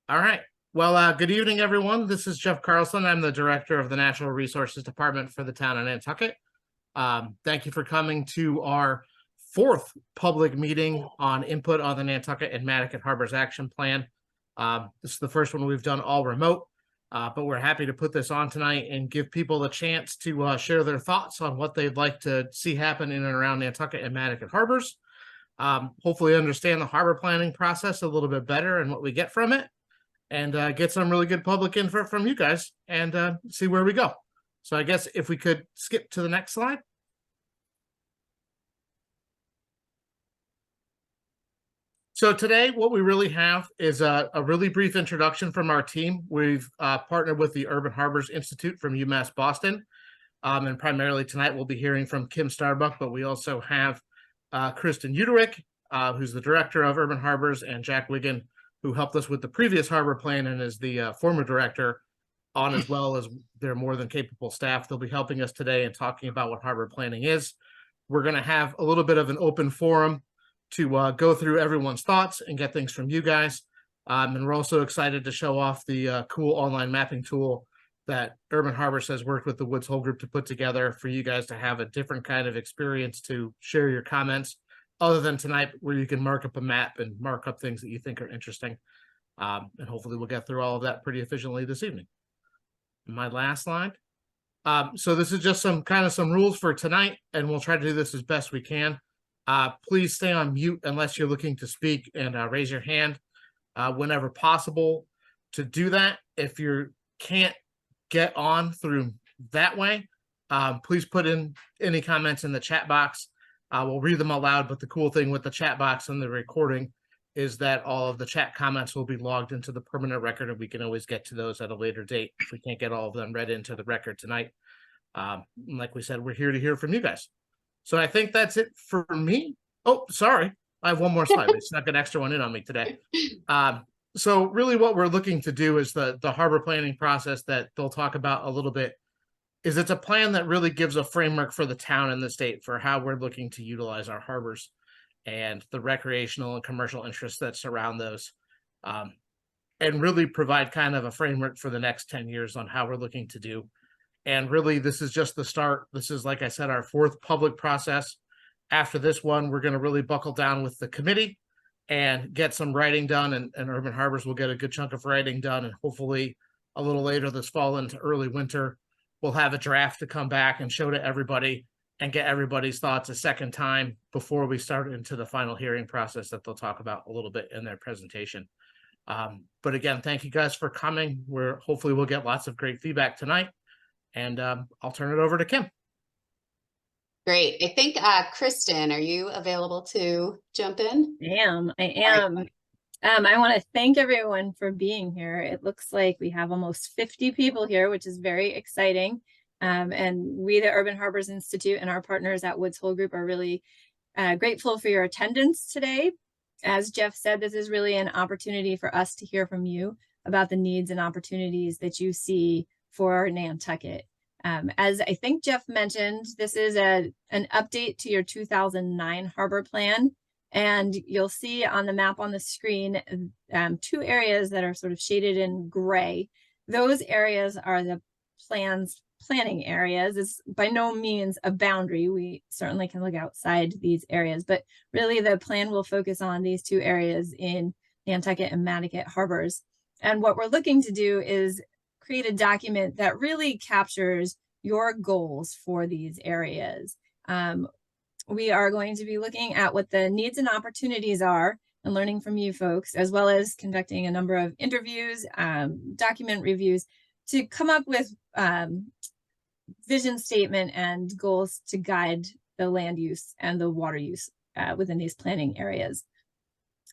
All right. Well, good evening, everyone. This is Jeff Carlson. I'm the director of the Natural Resources Department for the town of Nantucket. Thank you for coming to our fourth public meeting on input on the Nantucket and Madaket Harbors Action Plan. This is the first one we've done all remote, but we're happy to put this on tonight and give people a chance to share their thoughts on what they'd like to see happen in and around Nantucket and Madaket Harbors. Hopefully understand the harbor planning process a little bit better and what we get from it, and get some really good public input from you guys and see where we go. So I guess if we could skip to the next slide. So today, what we really have is a really brief introduction from our team. We've partnered with the Urban Harbors Institute from UMass Boston. And primarily tonight, we'll be hearing from Kim Starbuck, but we also have Kristen Uderick, who's the director of Urban Harbors, and Jack Wiggin, who helped us with the previous harbor plan and is the former director on, as well as their more than capable staff. They'll be helping us today and talking about what harbor planning is. We're going to have a little bit of an open forum to go through everyone's thoughts and get things from you guys. And we're also excited to show off the cool online mapping tool that Urban Harbors has worked with the Woods Hole Group to put together for you guys to have a different kind of experience to share your comments, other than tonight, where you can mark up a map and mark up things that you think are interesting. And hopefully we'll get through all of that pretty efficiently this evening. My last slide. So this is just some rules for tonight, and we'll try to do this as best we can. Please stay on mute unless you're looking to speak, and raise your hand whenever possible to do that. If you can't get on through that way, please put in any comments in the chat box. We'll read them aloud, but the cool thing with the chat box and the recording is that all of the chat comments will be logged into the permanent record, and we can always get to those at a later date if we can't get all of them read into the record tonight. Like we said, we're here to hear from you guys. So I think that's it for me. Oh, sorry. I have one more slide. They snuck an extra one in on me today. So really what we're looking to do is the harbor planning process that they'll talk about a little bit is it's a plan that really gives a framework for the town and the state for how we're looking to utilize our harbors and the recreational and commercial interests that surround those, and really provide kind of a framework for the next 10 years on how we're looking to do. And really, this is just the start. This is, like I said, our fourth public process. After this one, we're going to really buckle down with the committee and get some writing done, and Urban Harbors will get a good chunk of writing done. And hopefully a little later this fall into early winter, we'll have a draft to come back and show to everybody and get everybody's thoughts a second time before we start into the final hearing process that they'll talk about a little bit in their presentation. But again, thank you guys for coming. Hopefully we'll get lots of great feedback tonight. And I'll turn it over to Kim. Great. I think, Kristen, are you available to jump in? I am. I want to thank everyone for being here. It looks like we have almost 50 people here, which is very exciting. And we, the Urban Harbors Institute, and our partners at Woods Hole Group are really grateful for your attendance today. As Jeff said, this is really an opportunity for us to hear from you about the needs and opportunities that you see for Nantucket. As I think Jeff mentioned, this is an update to your 2009 harbor plan. And you'll see on the map on the screen, two areas that are sort of shaded in gray. Those areas are the planning areas. It's by no means a boundary. We certainly can look outside these areas, but really the plan will focus on these two areas in Nantucket and Madaket harbors. And what we're looking to do is create a document that really captures your goals for these areas. We are going to be looking at what the needs and opportunities are and learning from you folks, as well as conducting a number of interviews, document reviews to come up with vision statement and goals to guide the land use and the water use within these planning areas.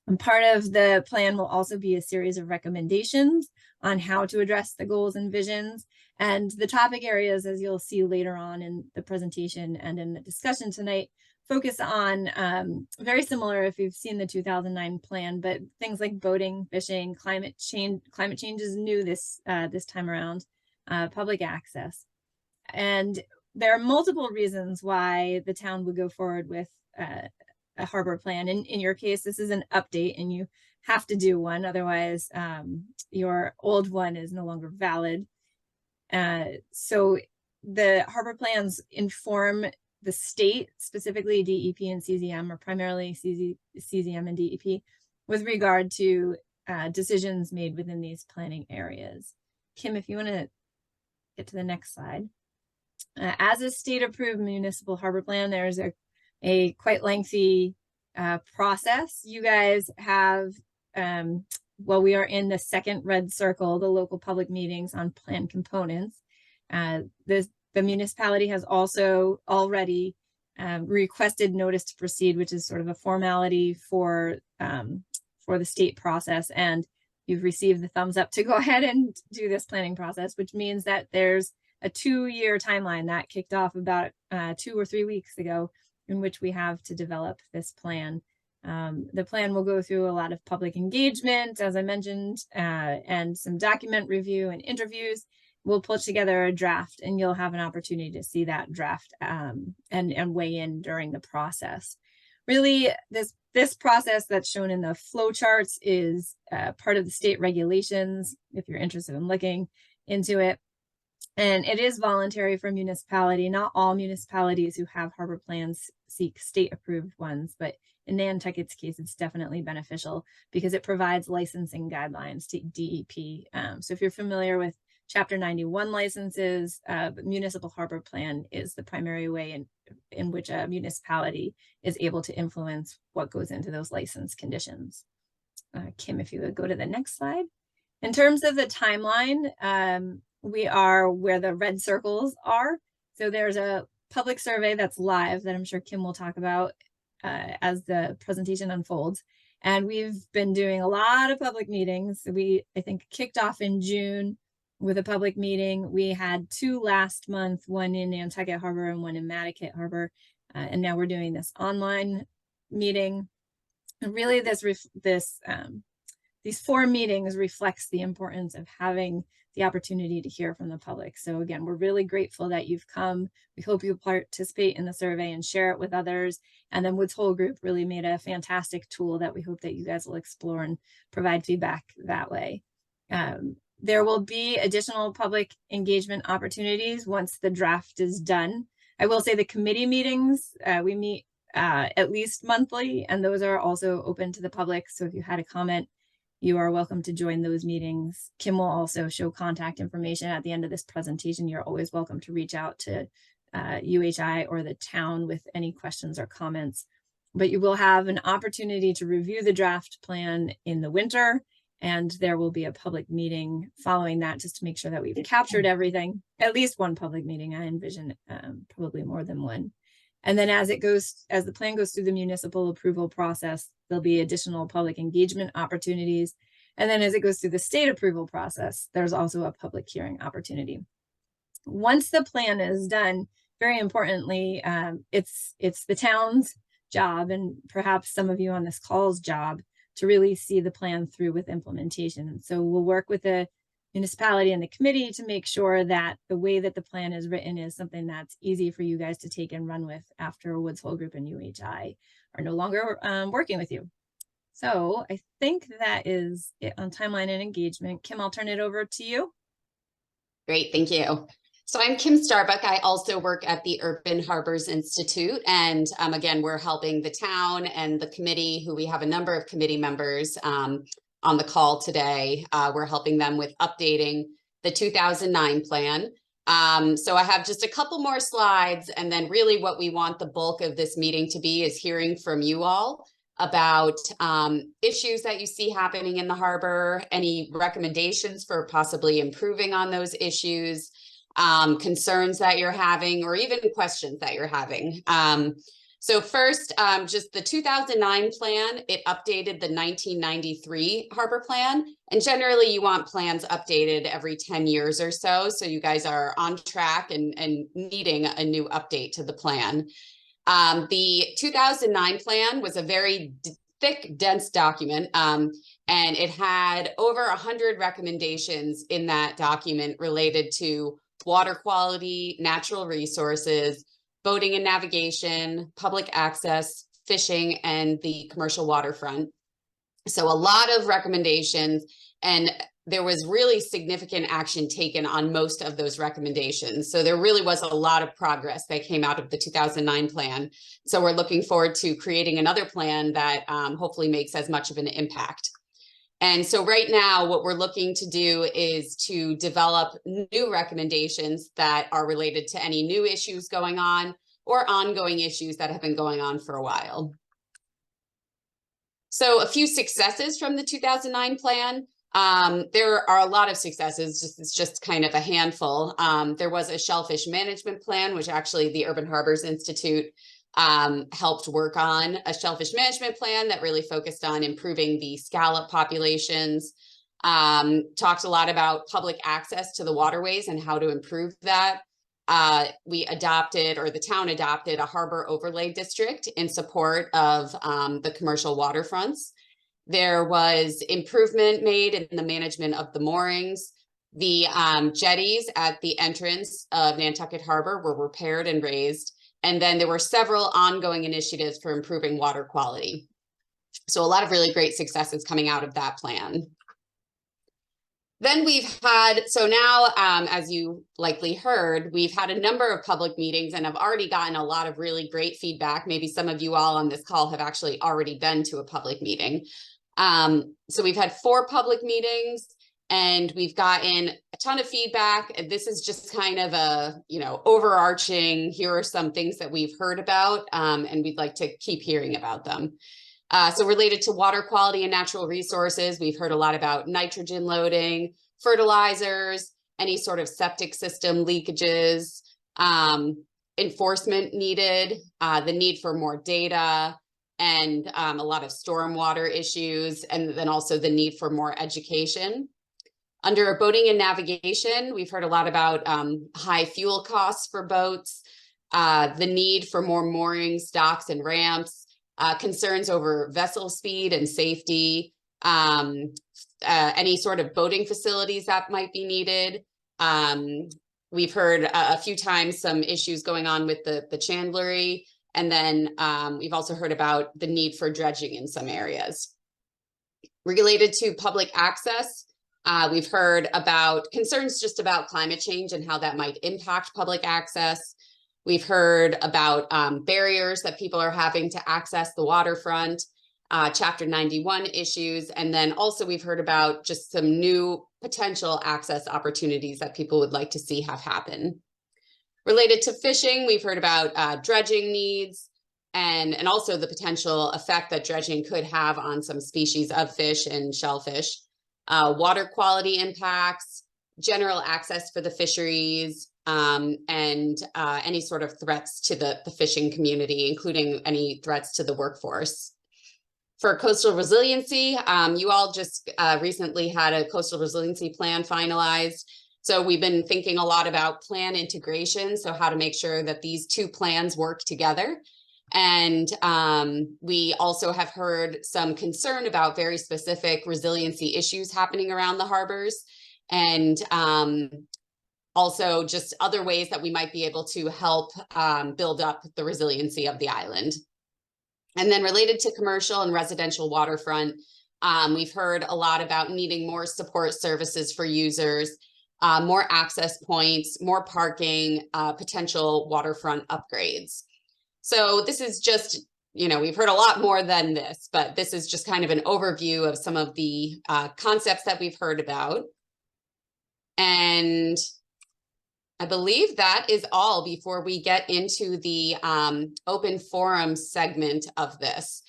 And part of the plan will also be a series of recommendations on how to address the goals and visions. And the topic areas, as you'll see later on in the presentation and in the discussion tonight, focus on very similar if you've seen the 2009 plan, but things like boating, fishing, climate change. Climate change is new this time around, public access. And there are multiple reasons why the town would go forward with a harbor plan. In your case, this is an update, and you have to do one. Otherwise, your old one is no longer valid. So the harbor plans inform the state, specifically DEP and CZM, or primarily CZM and DEP, with regard to decisions made within these planning areas. Kim, if you want to get to the next slide. As a state-approved municipal harbor plan, there's a quite lengthy process. You guys have, well, we are in the second red circle, the local public meetings on plan components. The municipality has also already requested notice to proceed, which is sort of a formality for the state process. And you've received the thumbs up to go ahead and do this planning process, which means that there's a 2-year timeline that kicked off about 2 or 3 weeks ago, in which we have to develop this plan. The plan will go through a lot of public engagement, as I mentioned, and some document review and interviews. We'll put together a draft, and you'll have an opportunity to see that draft and weigh in during the process. Really, this process that's shown in the flow charts is part of the state regulations, if you're interested in looking into it. And it is voluntary for municipality. Not all municipalities who have harbor plans seek state-approved ones, but in Nantucket's case, it's definitely beneficial because it provides licensing guidelines to DEP. So if you're familiar with Chapter 91 licenses, municipal harbor plan is the primary way in which a municipality is able to influence what goes into those license conditions. Kim, if you would go to the next slide. In terms of the timeline, we are where the red circles are. So there's a public survey that's live that I'm sure Kim will talk about as the presentation unfolds. And we've been doing a lot of public meetings. We, I think, kicked off in June with a public meeting. We had 2 last month, one in Nantucket Harbor and one in Madaket Harbor. And now we're doing this online meeting. And really these 4 meetings reflects the importance of having the opportunity to hear from the public. So again, we're really grateful that you've come. We hope you participate in the survey and share it with others. And then Woods Hole Group really made a fantastic tool that we hope that you guys will explore and provide feedback that way. There will be additional public engagement opportunities once the draft is done. I will say the committee meetings, we meet at least monthly, and those are also open to the public. So if you had a comment, you are welcome to join those meetings. Kim will also show contact information at the end of this presentation. You're always welcome to reach out to UHI or the town with any questions or comments. But you will have an opportunity to review the draft plan in the winter, and there will be a public meeting following that just to make sure that we've captured everything. At least one public meeting, I envision probably more than one. And then as the plan goes through the municipal approval process, there'll be additional public engagement opportunities. And then as it goes through the state approval process, there's also a public hearing opportunity. Once the plan is done, very importantly, it's the town's job, and perhaps some of you on this call's job, to really see the plan through with implementation. And so we'll work with the municipality and the committee to make sure that the way that the plan is written is something that's easy for you guys to take and run with after Woods Hole Group and UHI are no longer working with you. So I think that is it on timeline and engagement. Kim, I'll turn it over to you. Great, thank you. So I'm Kim Starbuck. I also work at the Urban Harbors Institute. And again, we're helping the town and the committee, who we have a number of committee members on the call today. We're helping them with updating the 2009 plan. So I have just a couple more slides, and then really what we want the bulk of this meeting to be is hearing from you all about issues that you see happening in the harbor, any recommendations for possibly improving on those issues, concerns that you're having, or even questions that you're having. So first, just the 2009 plan, it updated the 1993 harbor plan. And generally you want plans updated every 10 years or so. So you guys are on track and needing a new update to the plan. The 2009 plan was a very thick, dense document. And it had over 100 recommendations in that document related to water quality, natural resources, boating and navigation, public access, fishing, and the commercial waterfront. So a lot of recommendations, and there was really significant action taken on most of those recommendations. So there really was a lot of progress that came out of the 2009 plan. So we're looking forward to creating another plan that hopefully makes as much of an impact. And so right now, what we're looking to do is to develop new recommendations that are related to any new issues going on or ongoing issues that have been going on for a while. So a few successes from the 2009 plan. There are a lot of successes, it's just kind of a handful. There was a shellfish management plan, which actually the Urban Harbors Institute helped work on a shellfish management plan that really focused on improving the scallop populations. Talked a lot about public access to the waterways and how to improve that. We adopted, or the town adopted, a harbor overlay district in support of the commercial waterfronts. There was improvement made in the management of the moorings. The jetties at the entrance of Nantucket Harbor were repaired and raised. And then there were several ongoing initiatives for improving water quality. So a lot of really great successes coming out of that plan. Then we've had, so now, as you likely heard, we've had a number of public meetings and have already gotten a lot of really great feedback. Maybe some of you all on this call have actually already been to a public meeting. So we've had 4 public meetings and we've gotten a ton of feedback. This is just kind of a, overarching, here are some things that we've heard about, and we'd like to keep hearing about them. So related to water quality and natural resources, we've heard a lot about nitrogen loading, fertilizers, any sort of septic system leakages, enforcement needed, the need for more data, and a lot of stormwater issues, and then also the need for more education. Under boating and navigation, we've heard a lot about high fuel costs for boats, the need for more moorings, docks, and ramps, concerns over vessel speed and safety, any sort of boating facilities that might be needed. We've heard a few times some issues going on with the chandlery, and then we've also heard about the need for dredging in some areas. Related to public access, we've heard about concerns just about climate change and how that might impact public access. We've heard about barriers that people are having to access the waterfront, Chapter 91 issues, and then also we've heard about just some new potential access opportunities that people would like to see have happen. Related to fishing, we've heard about dredging needs and also the potential effect that dredging could have on some species of fish and shellfish, water quality impacts, general access for the fisheries, and any sort of threats to the fishing community, including any threats to the workforce. For coastal resiliency, you all just recently had a coastal resiliency plan finalized. So we've been thinking a lot about plan integration, so how to make sure that these 2 plans work together. And we also have heard some concern about very specific resiliency issues happening around the harbors, and also just other ways that we might be able to help build up the resiliency of the island. And then related to commercial and residential waterfront, we've heard a lot about needing more support services for users, more access points, more parking, potential waterfront upgrades. So this is just, we've heard a lot more than this, but this is just kind of an overview of some of the concepts that we've heard about. And I believe that is all before we get into the open forum segment of this.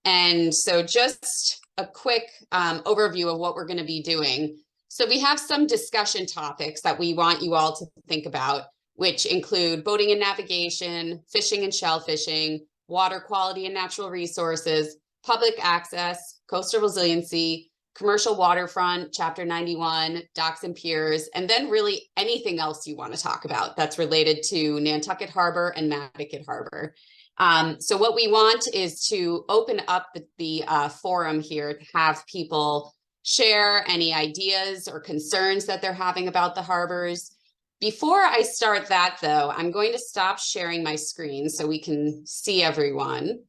And so just a quick overview of what we're going to be doing. So we have some discussion topics that we want you all to think about, which include boating and navigation, fishing and shellfishing, water quality and natural resources, public access, coastal resiliency, commercial waterfront, Chapter 91, docks and piers, and then really anything else you want to talk about that's related to Nantucket Harbor and Madaket Harbor. So what we want is to open up the forum here to have people share any ideas or concerns that they're having about the harbors. Before I start that, though, I'm going to stop sharing my screen so we can see everyone.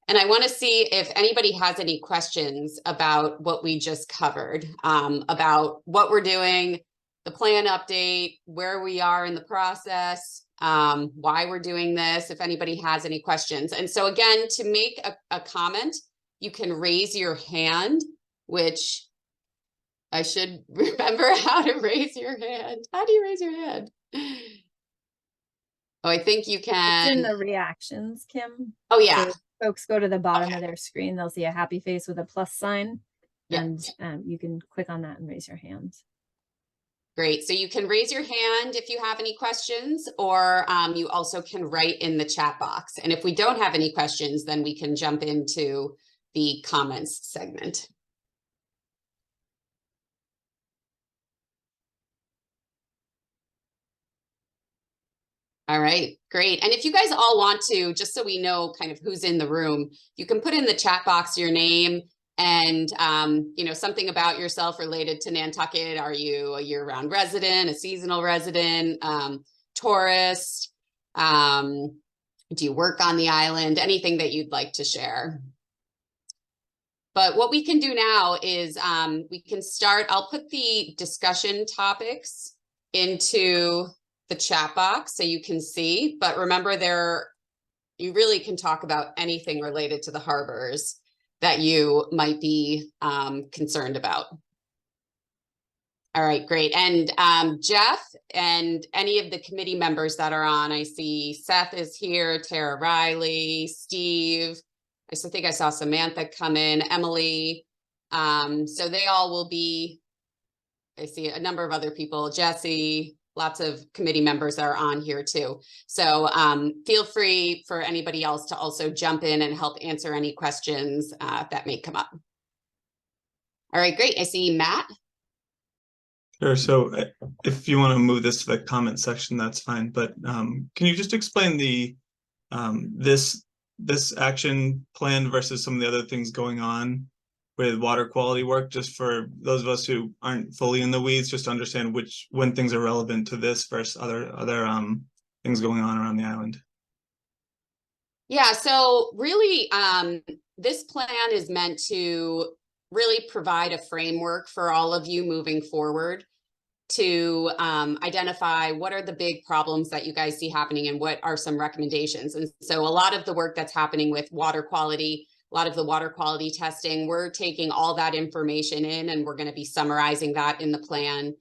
And I want to see if anybody has any questions about what we just covered, about what we're doing, the plan update, where we are in the process, why we're doing this, if anybody has any questions. And so again, to make a comment, you can raise your hand, which I should remember how to raise your hand. How do you raise your hand? Oh, I think you It's in can. the reactions, Kim. Oh, yeah. So if folks go to the bottom Okay. of their screen, they'll see a happy face with a plus sign. Yeah. And you can click on that and raise your hand. Great. So you can raise your hand if you have any questions, or you also can write in the chat box. And if we don't have any questions, then we can jump into the comments segment. All right, great. And if you guys all want to, just so we know kind of who's in the room, you can put in the chat box your name and, you know, something about yourself related to Nantucket. Are you a year-round resident, a seasonal resident, tourist? Do you work on the island? Anything that you'd like to share. But what we can do now is we can start. I'll put the discussion topics into the chat box so you can see, but remember you really can talk about anything related to the harbors that you might be concerned about. All right, great. And Jeff and any of the committee members that are on, I see Seth is here, Tara Riley, Steve. I think I saw Samantha come in, Emily. So they all will be, I see a number of other people, Jesse, lots of committee members are on here too. So feel free for anybody else to also jump in and help answer any questions that may come up. All right, great. I see Matt. Sure. So if you want to move this to the comment section, that's fine. But can you just explain the this action plan versus some of the other things going on with water quality work, just for those of us who aren't fully in the weeds, just to understand when things are relevant to this versus other things going on around the island? Yeah, so really, this plan is meant to really provide a framework for all of you moving forward to identify what are the big problems that you guys see happening and what are some recommendations. And so a lot of the work that's happening with water quality, a lot of the water quality testing, we're taking all that information in and we're going to be summarizing that in the plan.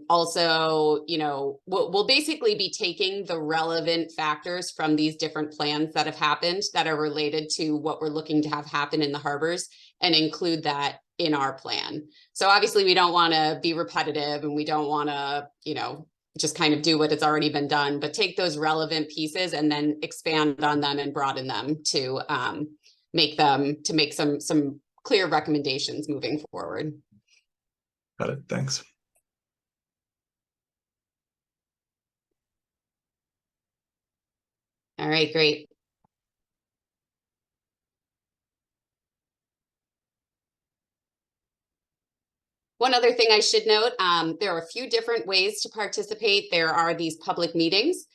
Also, you know, we'll basically be taking the relevant factors from these different plans that have happened that are related to what we're looking to have happen in the harbors and include that in our plan. So obviously we don't want to be repetitive and we don't want to, you know, just kind of do what has already been done, but take those relevant pieces and then expand on them and broaden them to make some clear recommendations moving forward. Got it. Thanks. All right, great. One other thing I should note, there are a few different ways to participate. There are these public meetings.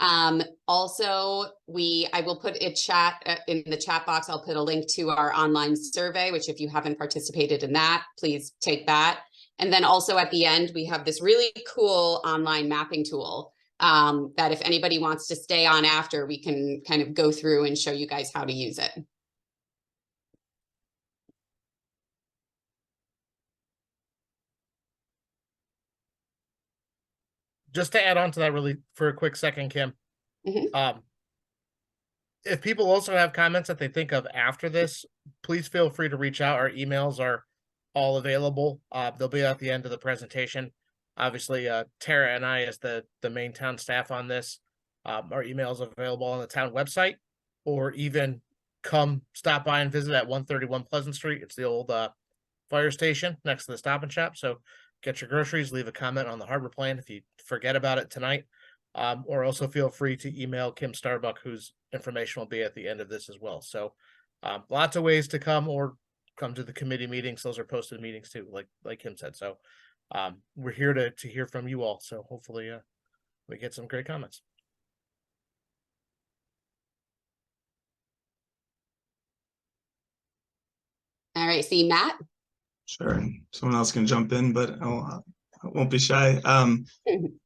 Also, I will put a chat in the chat box. I'll put a link to our online survey, which if you haven't participated in that, please take that. And then also at the end, we have this really cool online mapping tool that if anybody wants to stay on after, we can kind of go through and show you guys how to use it. Just to add on to that really for a quick second, Kim. Mm-hmm. If people also have comments that they think of after this, please feel free to reach out. Our emails are all available. They'll be at the end of the presentation. Obviously, Tara and I, as the main town staff on this, our emails are available on the town website, or even come stop by and visit at 131 Pleasant Street. It's the old fire station next to the Stop and Shop. So get your groceries, leave a comment on the harbor plan if you forget about it tonight. Or also feel free to email Kim Starbuck, whose information will be at the end of this as well. So lots of ways to come, or come to the committee meetings. Those are posted meetings too, like Kim said. So we're here to hear from you all. So hopefully we get some great comments. right, see Matt? Sure. Someone else can jump in, but I won't be shy.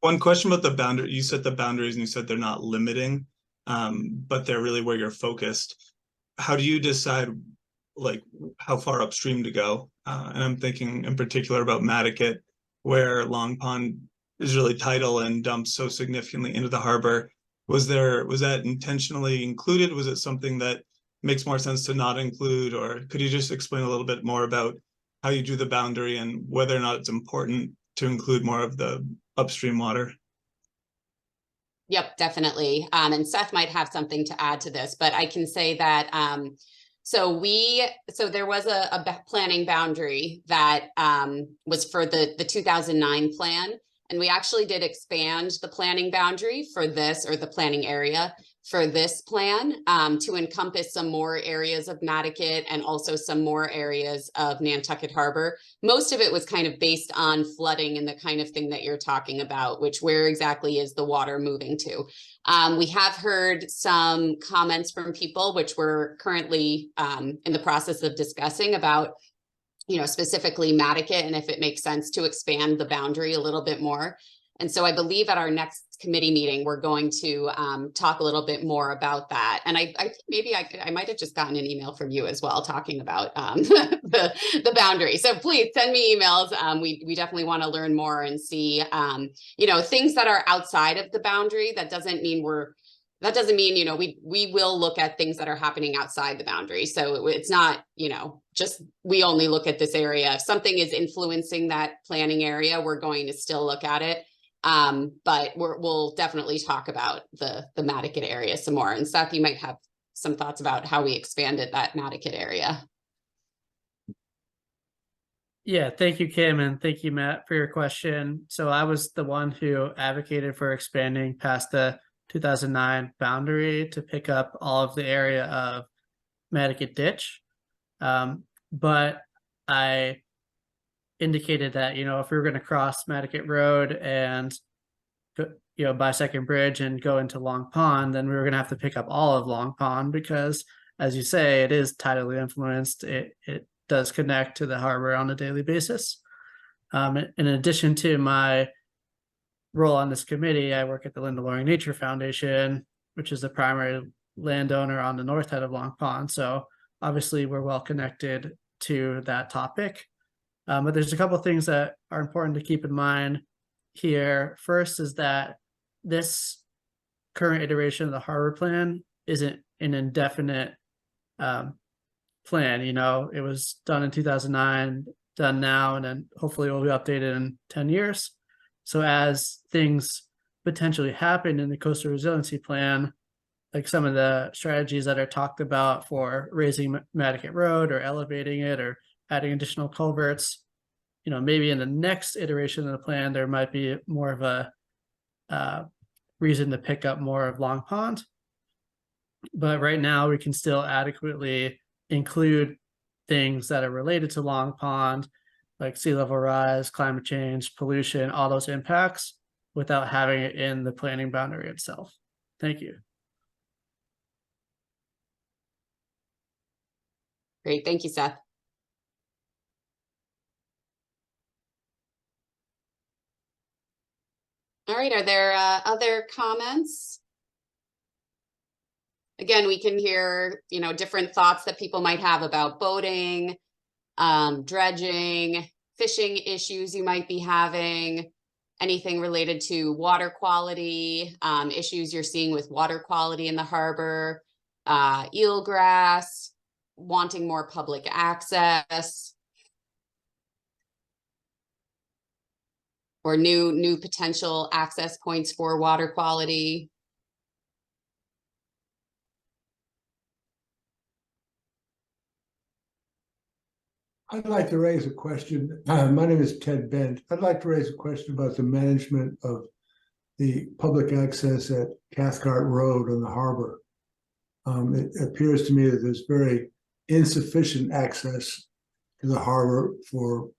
One question about the boundary. You said the boundaries and you said they're not limiting, but they're really where you're focused. How do you decide like how far upstream to go? And I'm thinking in particular about Madaket, where Long Pond is really tidal and dumps so significantly into the harbor. Was that intentionally included? Was it something that makes more sense to not include? Or could you just explain a little bit more about how you do the boundary and whether or not it's important to include more of the upstream water? Yep, definitely. And Seth might have something to add to this, but I can say that so there was a planning boundary that was for the 2009 plan, and we actually did expand the planning boundary for this, or the planning area for this plan, to encompass some more areas of Madaket and also some more areas of Nantucket Harbor. Most of it was kind of based on flooding and the kind of thing that you're talking about, which where exactly is the water moving to? We have heard some comments from people, which we're currently in the process of discussing about, specifically Madaket, and if it makes sense to expand the boundary a little bit more. And so I believe at our next committee meeting, we're going to talk a little bit more about that. And I maybe I might have just gotten an email from you as well, talking about the boundary. So please send me emails. We definitely want to learn more and see, things that are outside of the boundary. That doesn't mean we will look at things that are happening outside the boundary. So it's not, just we only look at this area. If something is influencing that planning area, we're going to still look at it. But we'll definitely talk about the Madaket area some more. And Seth, you might have some thoughts about how we expanded that Madaket area. Yeah, thank you, Kim, and thank you, Matt, for your question. So I was the one who advocated for expanding past the 2009 boundary to pick up all of the area of Madaket Ditch. But I indicated that, if we were going to cross Madaket Road and, by Second Bridge and go into Long Pond, then we were going to have to pick up all of Long Pond because, as you say, it is tidally influenced. It does connect to the harbor on a daily basis. In addition to my role on this committee, I work at the Linda Loring Nature Foundation, which is the primary landowner on the north head of Long Pond. So obviously we're well connected to that topic. But there's a couple of things that are important to keep in mind here. First is that this current iteration of the harbor plan isn't an indefinite plan. It was done in 2009, done now, and then hopefully it will be updated in 10 years. So as things potentially happen in the coastal resiliency plan, like some of the strategies that are talked about for raising Madaket Road or elevating it or adding additional culverts, maybe in the next iteration of the plan, there might be more of a reason to pick up more of Long Pond. But right now we can still adequately include things that are related to Long Pond, like sea level rise, climate change, pollution, all those impacts, without having it in the planning boundary itself. Thank you. Great, thank you, Seth. All right, are there other comments? Again, we can hear, different thoughts that people might have about boating, dredging, fishing issues you might be having, anything related to water quality, issues you're seeing with water quality in the harbor, eelgrass, wanting more public access, or new potential access points for water quality. I'd like to raise a question. My name is Ted Bent. I'd like to raise a question about the management of the public access at Cathcart Road on the harbor. It appears to me that there's very insufficient access to the harbor for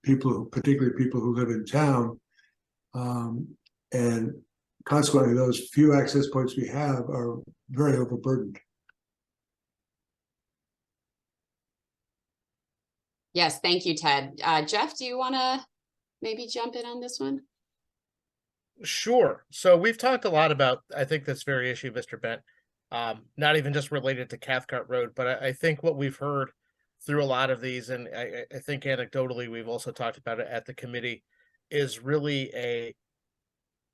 people, particularly people who live in town. And consequently, those few access points we have are very overburdened. Yes, thank you, Ted. Jeff, do you want to maybe jump in on this one? Sure. So we've talked a lot about, I think, this very issue, Mr. Bent, not even just related to Cathcart Road, but I think what we've heard through a lot of these, and I think anecdotally, we've also talked about it at the committee, is really a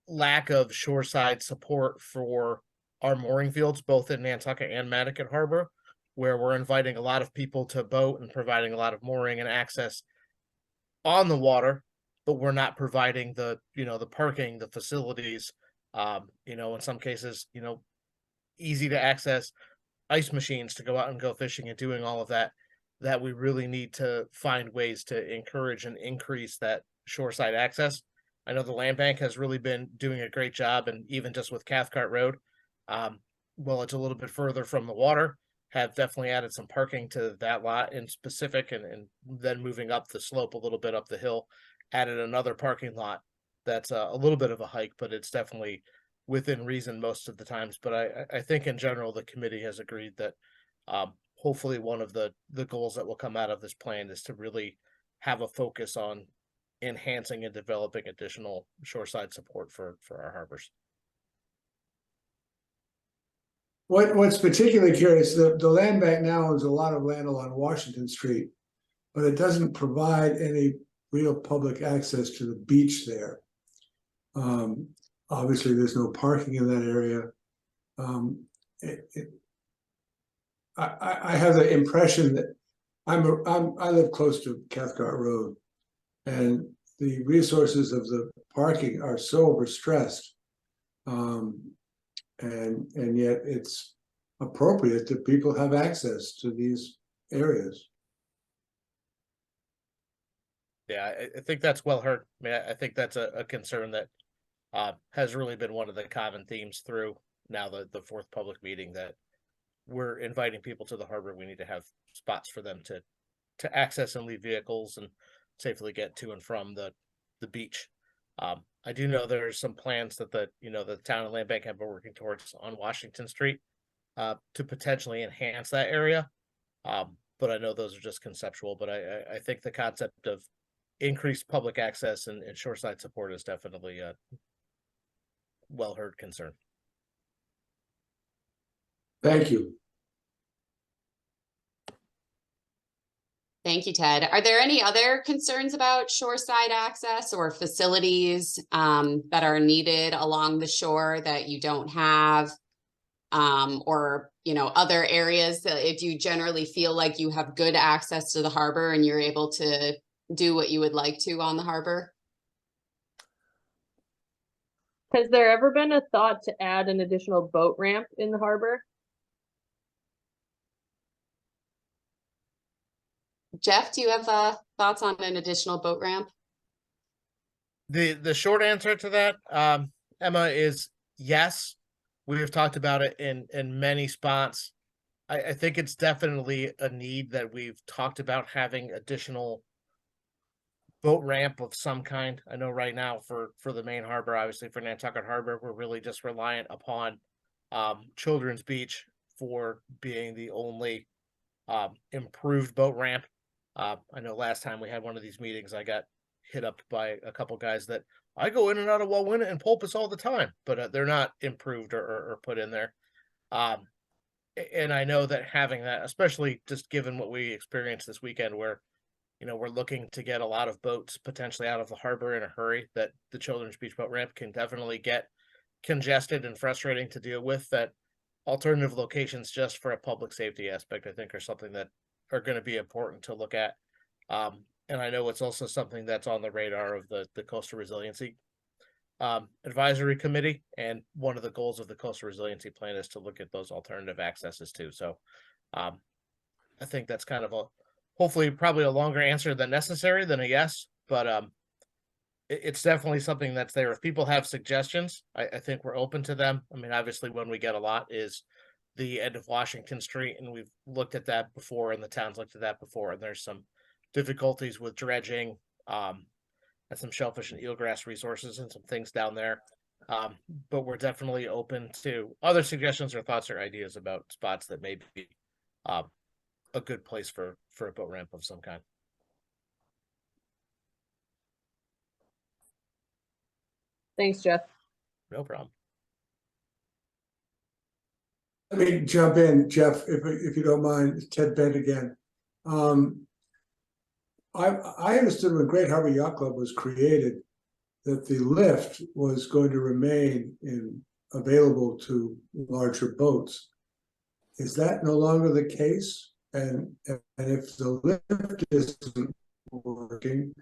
lack of shoreside support for our mooring fields, both in Nantucket and Madaket Harbor, where we're inviting a lot of people to boat and providing a lot of mooring and access on the water, but we're not providing the, the parking, the facilities, in some cases, easy to access ice machines to go out and go fishing and doing all of that, that we really need to find ways to encourage and increase that shoreside access. I know the land bank has really been doing a great job, and even just with Cathcart Road, well, it's a little bit further from the water, have definitely added some parking to that lot in specific, and then moving up the slope a little bit up the hill, added another parking lot that's a little bit of a hike, but it's definitely within reason most of the times. But I think in general, the committee has agreed that hopefully one of the goals that will come out of this plan is to really have a focus on enhancing and developing additional shoreside support for our harbors. What's particularly curious, the land bank now owns a lot of land along Washington Street, but it doesn't provide any real public access to the beach there. Obviously, there's no parking in that area. I have the impression that I live close to Cathcart Road, and the resources of the parking are so overstressed, and yet it's appropriate that people have access to these areas. Yeah, I think that's well heard. I mean, I think that's a concern that has really been one of the common themes through now the fourth public meeting, that we're inviting people to the harbor. We need to have spots for them to access and leave vehicles and safely get to and from the beach. I do know there's some plans that the town and land bank have been working towards on Washington Street to potentially enhance that area. But I know those are just conceptual, but I think the concept of increased public access and shoreside support is definitely a well heard concern. Thank you. Thank you, Ted. Are there any other concerns about shoreside access or facilities that are needed along the shore that you don't have? Or, other areas that if you generally feel like you have good access to the harbor and you're able to do what you would like to on the harbor? Has there ever been a thought to add an additional boat ramp in the harbor? Jeff, do you have thoughts on an additional boat ramp? The short answer to that, Emma, is yes. We've talked about it in many spots. I think it's definitely a need that we've talked about, having additional boat ramp of some kind. I know right now for the main harbor, obviously for Nantucket Harbor, we're really just reliant upon Children's Beach for being the only improved boat ramp. I know last time we had one of these meetings, I got hit up by a couple guys that I go in and out of Wawina and Pulpus all the time, but they're not improved or put in there. And I know that having that, especially just given what we experienced this weekend, where we're looking to get a lot of boats potentially out of the harbor in a hurry, that the Children's Beach boat ramp can definitely get congested and frustrating to deal with. That alternative locations, just for a public safety aspect, I think are something that are going to be important to look at. And I know it's also something that's on the radar of the Coastal Resiliency Advisory Committee. And one of the goals of the Coastal Resiliency Plan is to look at those alternative accesses too. So I think that's kind of hopefully probably a longer answer than necessary than a yes, but it's definitely something that's there. If people have suggestions, I think we're open to them. I mean, obviously one we get a lot is the end of Washington Street, and we've looked at that before, and the town's looked at that before, and there's some difficulties with dredging and some shellfish and eelgrass resources and some things down there. But we're definitely open to other suggestions or thoughts or ideas about spots that may be a good place for a boat ramp of some kind. Thanks, Jeff. No problem. Let me jump in, Jeff, if you don't mind. It's Ted Bent again. I understood when Great Harbor Yacht Club was created that the lift was going to remain available to larger boats. Is that no longer the case? And if the lift isn't working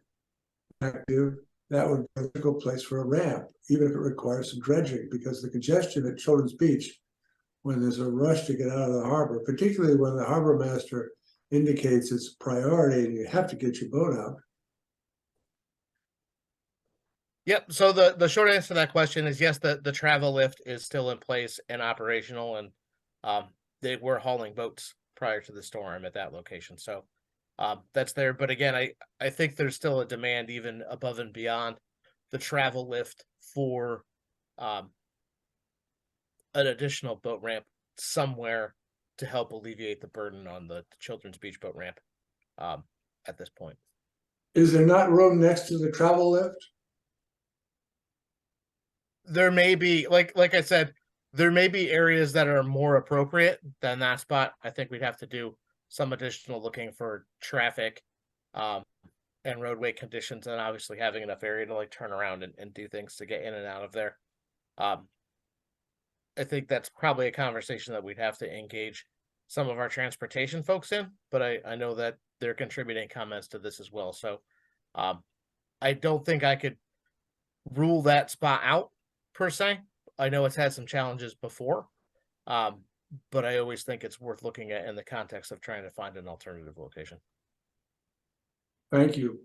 active, that would be a difficult place for a ramp, even if it requires some dredging, because the congestion at Children's Beach, when there's a rush to get out of the harbor, particularly when the harbor master indicates it's a priority and you have to get your boat out. Yep. So the short answer to that question is yes, the travel lift is still in place and operational, and they were hauling boats prior to the storm at that location. So that's there. But again, I think there's still a demand even above and beyond the travel lift for an additional boat ramp somewhere to help alleviate the burden on the Children's Beach boat ramp at this point. Is there not room next to the travel lift? There may be, like I said, there may be areas that are more appropriate than that spot. I think we'd have to do some additional looking for traffic and roadway conditions, and obviously having enough area to like turn around and do things to get in and out of there. I think that's probably a conversation that we'd have to engage some of our transportation folks in, but I know that they're contributing comments to this as well. So I don't think I could rule that spot out per se. I know it's had some challenges before, but I always think it's worth looking at in the context of trying to find an alternative location. Thank you.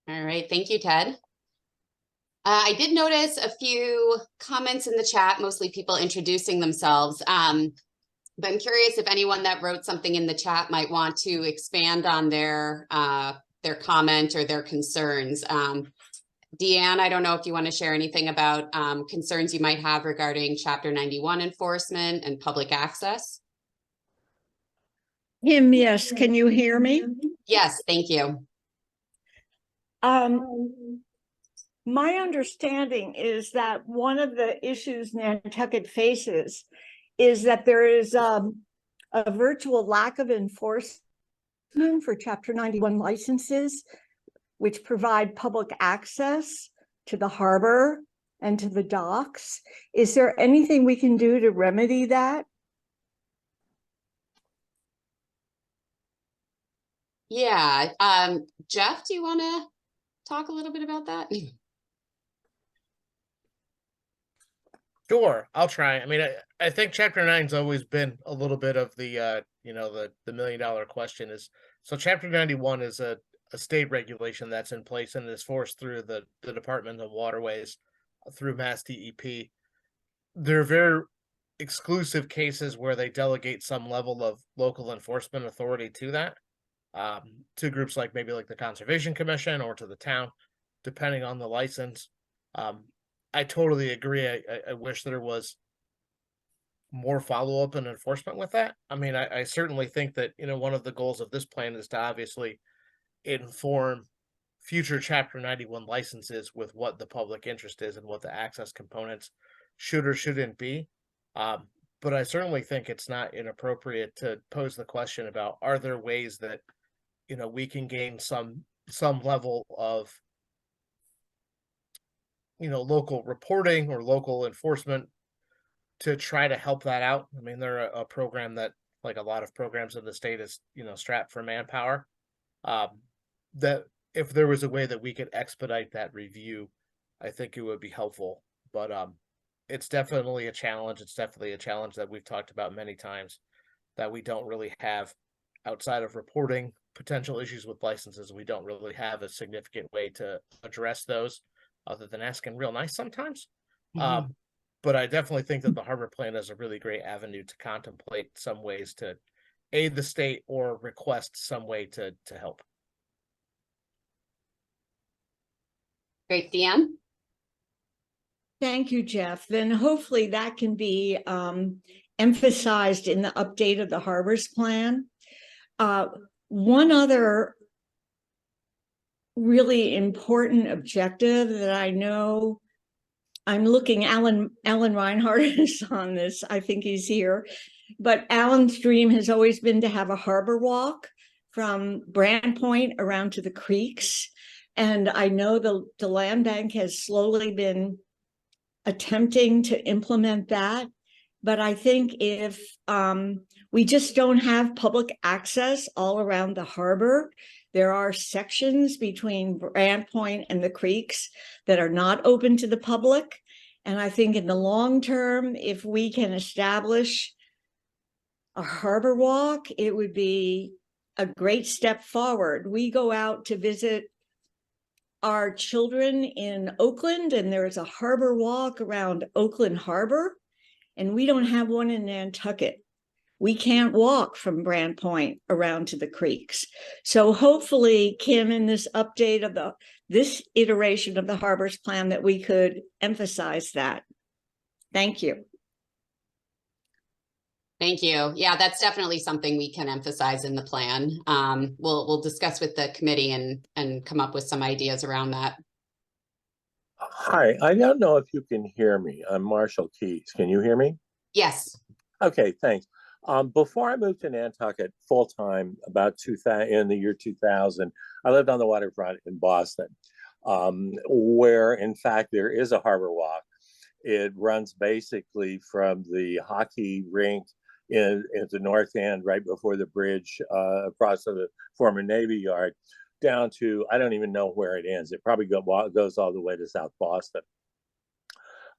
All right, thank you, Ted. I did notice a few comments in the chat, mostly people introducing themselves. But I'm curious if anyone that wrote something in the chat might want to expand on their comment or their concerns. Deanne, I don't know if you want to share anything about concerns you might have regarding Chapter 91 enforcement and public access. Kim, yes, can you hear me? Yes, thank you. My understanding is that one of the issues Nantucket faces is that there is a virtual lack of enforcement for Chapter 91 licenses, which provide public access to the harbor and to the docks. Is there anything we can do to remedy that? Yeah, Jeff, do you want to talk a little bit about that? Sure, I'll try. I mean, I think Chapter 9's always been a little bit of the the $1 million question is, so Chapter 91 is a state regulation that's in place and is forced through the Department of Waterways through Mass DEP. There are very exclusive cases where they delegate some level of local enforcement authority to that, to groups like maybe like the Conservation Commission or to the town, depending on the license. I totally agree. I wish there was more follow-up and enforcement with that. I mean, I certainly think that, one of the goals of this plan is to obviously inform future Chapter 91 licenses with what the public interest is and what the access components should or shouldn't be. But I certainly think it's not inappropriate to pose the question about, are there ways that, we can gain some level of local reporting or local enforcement to try to help that out. I mean, they're a program that, like a lot of programs in the state, is, strapped for manpower. That if there was a way that we could expedite that review, I think it would be helpful. But it's definitely a challenge. It's definitely a challenge that we've talked about many times, that we don't really have, outside of reporting potential issues with licenses. We don't really have a significant way to address those, other than asking real nice sometimes. But I definitely think that the harbor plan is a really great avenue to contemplate some ways to aid the state or request some way to help. Great, Deanne. Thank you, Jeff. Then hopefully that can be emphasized in the update of the harbors plan. One other really important objective that I know I'm looking, Alan Reinhardt is on this. I think he's here. But Alan's dream has always been to have a harbor walk from Brand Point around to the creeks. And I know the land bank has slowly been attempting to implement that. But I think if we just don't have public access all around the harbor, there are sections between Brand Point and the creeks that are not open to the public. And I think in the long term, if we can establish a harbor walk, it would be a great step forward. We go out to visit our children in Oakland, and there's a harbor walk around Oakland Harbor, and we don't have one in Nantucket. We can't walk from Brand Point around to the creeks. So hopefully, Kim, in this update of this iteration of the Harbors Plan, that we could emphasize that. Thank you. Thank you. Yeah, that's definitely something we can emphasize in the plan. We'll discuss with the committee and come up with some ideas around that. Hi, I don't know if you can hear me. I'm Marshall Keys. Can you hear me? Yes. Okay, thanks. Before I moved to Nantucket full-time, about 2000, in the year 2000, I lived on the waterfront in Boston, where in fact there is a harbor walk. It runs basically from the hockey rink in the north end, right before the bridge across to the former Navy Yard, down to, I don't even know where it ends. It probably goes all the way to South Boston.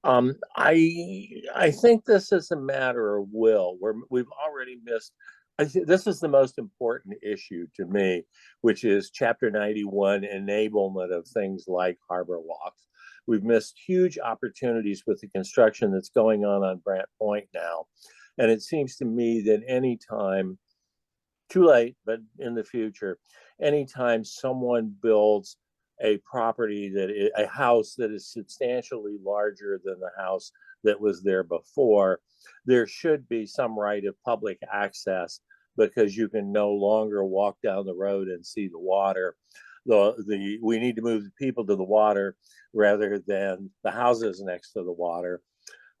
I think this is a matter of will. We've already missed. This is the most important issue to me, which is Chapter 91 enablement of things like harbor walks. We've missed huge opportunities with the construction that's going on Brant Point now. And it seems to me that anytime, too late, but in the future, anytime someone builds a property a house that is substantially larger than the house that was there before, there should be some right of public access, because you can no longer walk down the road and see the water. We need to move the people to the water rather than the houses next to the water.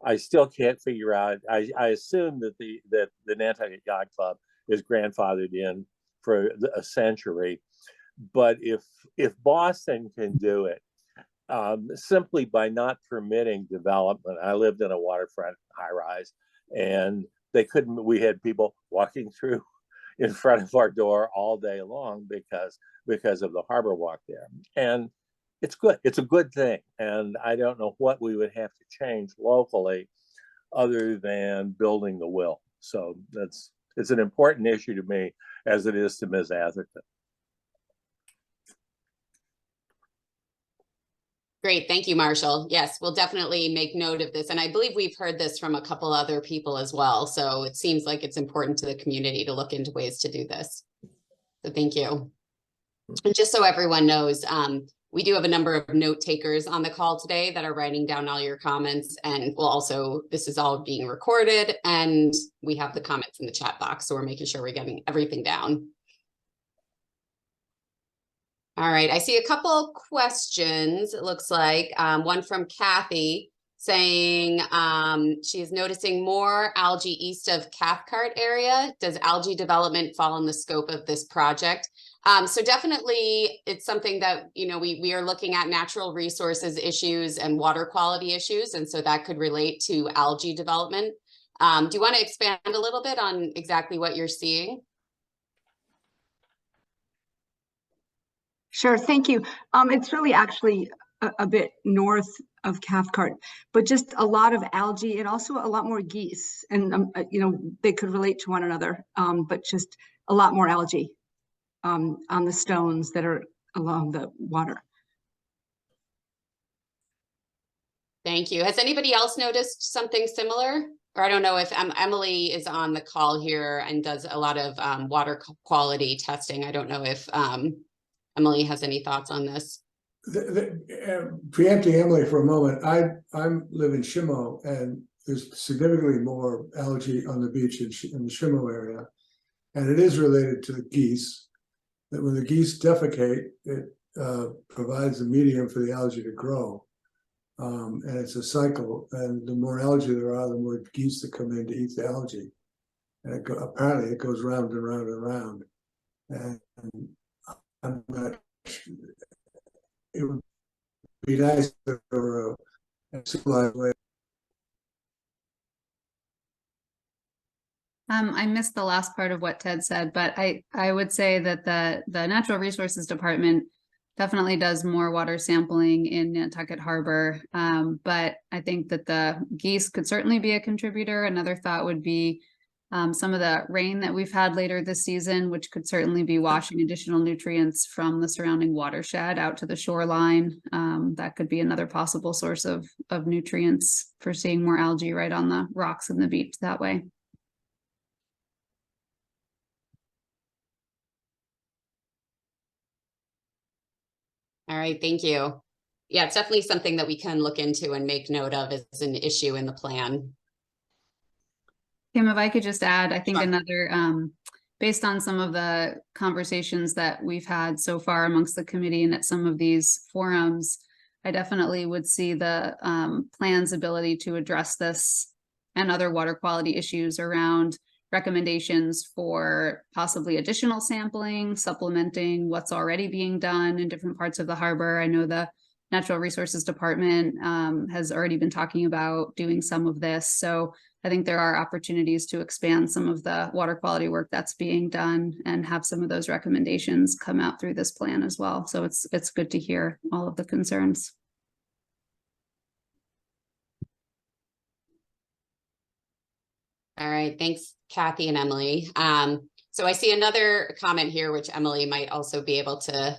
I still can't figure out. I assume that the Nantucket Yacht Club is grandfathered in for a century, but if Boston can do it simply by not permitting development. I lived in a waterfront high-rise, and they couldn't. We had people walking through in front of our door all day long because of the harbor walk there, and it's good. It's a good thing, and I don't know what we would have to change locally other than building the will. So it's an important issue to me, as it is to Ms. Atherton. Great. Thank you, Marshall. Yes, we'll definitely make note of this. And I believe we've heard this from a couple other people as well. So it seems like it's important to the community to look into ways to do this. So thank you. And just so everyone knows, we do have a number of note takers on the call today that are writing down all your comments, and we'll also, this is all being recorded, and we have the comments in the chat box. So we're making sure we're getting everything down. All right, I see a couple questions, it looks like. One from Kathy saying she's noticing more algae east of Cathcart area. Does algae development fall in the scope of this project? So definitely it's something that, you know, we are looking at natural resources issues and water quality issues. And so that could relate to algae development. Do you want to expand a little bit on exactly what you're seeing? Sure, thank you. It's really actually a bit north of Cathcart, but just a lot of algae and also a lot more geese. And, you know, they could relate to one another, but just a lot more algae on the stones that are along the water. Thank you. Has anybody else noticed something similar? Or I don't know if Emily is on the call here and does a lot of water quality testing. I don't know if Emily has any thoughts on this. Preempting Emily for a moment, I live in Shimo, and there's significantly more algae on the beach in the Shimo area, and it is related to the geese. That when the geese defecate, it provides the medium for the algae to grow. And it's a cycle, and the more algae there are, the more geese that come in to eat the algae. And apparently it goes round and round and round. And I'm not, it would be nice if there were a civilized way. I missed the last part of what Ted said, but I would say that the Natural Resources Department definitely does more water sampling in Nantucket Harbor. But I think that the geese could certainly be a contributor. Another thought would be some of the rain that we've had later this season, which could certainly be washing additional nutrients from the surrounding watershed out to the shoreline. That could be another possible source of nutrients for seeing more algae right on the rocks and the beach that way. All right, thank you. Yeah, it's definitely something that we can look into and make note of as an issue in the plan. Kim, if I could just add, I think Sure. another, based on some of the conversations that we've had so far amongst the committee and at some of these forums, I definitely would see the plan's ability to address this and other water quality issues around recommendations for possibly additional sampling, supplementing what's already being done in different parts of the harbor. I know the Natural Resources Department has already been talking about doing some of this. So I think there are opportunities to expand some of the water quality work that's being done and have some of those recommendations come out through this plan as well. So it's good to hear all of the concerns. All right, thanks, Kathy and Emily. So I see another comment here, which Emily might also be able to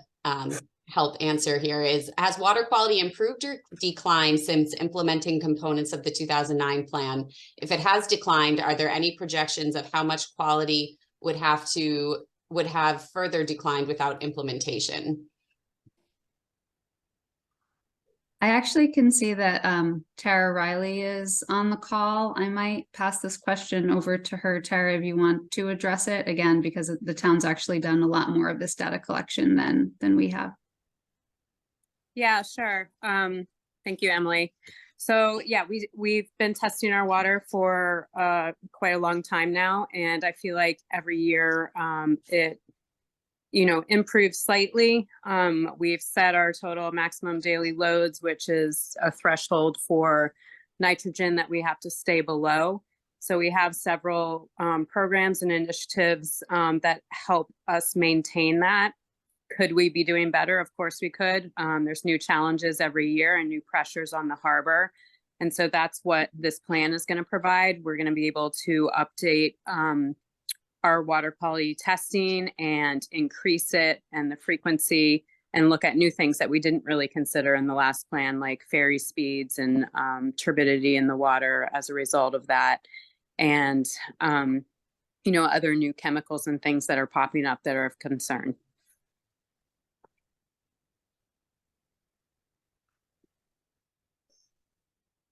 help answer here is, has water quality improved or declined since implementing components of the 2009 plan? If it has declined, are there any projections of how much quality would have further declined without implementation? I actually can see that Tara Riley is on the call. I might pass this question over to her. Tara, if you want to address it again, because the town's actually done a lot more of this data collection than we have. Yeah, sure. Thank you, Emily. So yeah, we've been testing our water for quite a long time now, and I feel like every year it improves slightly. We've set our total maximum daily loads, which is a threshold for nitrogen that we have to stay below. So we have several programs and initiatives that help us maintain that. Could we be doing better? Of course we could. There's new challenges every year and new pressures on the harbor. And so that's what this plan is going to provide. We're going to be able to update our water quality testing and increase it and the frequency and look at new things that we didn't really consider in the last plan, like ferry speeds and turbidity in the water as a result of that. And, other new chemicals and things that are popping up that are of concern.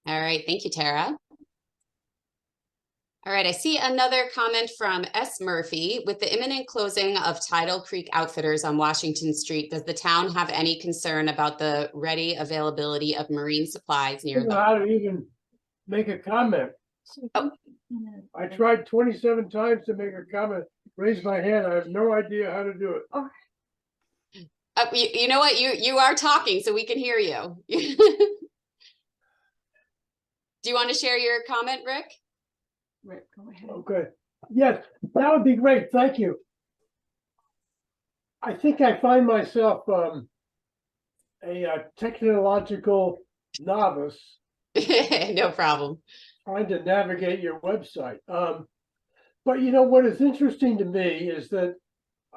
All right, thank you, Tara. All right, I see another comment from S. Murphy. With the imminent closing of Tidal Creek Outfitters on Washington Street, does the town have any concern about the ready availability of marine supplies near the— how to even make a comment. Oh. I tried 27 times to make a comment, raise my hand. I have no idea how to do it. Oh. You know what? You are talking, so we can hear you. Do you want to share your comment, Rick? Rick, go ahead. Okay. Yes, that would be great. Thank you. I think I find myself a technological novice. No problem. Trying to navigate your website. But what is interesting to me is that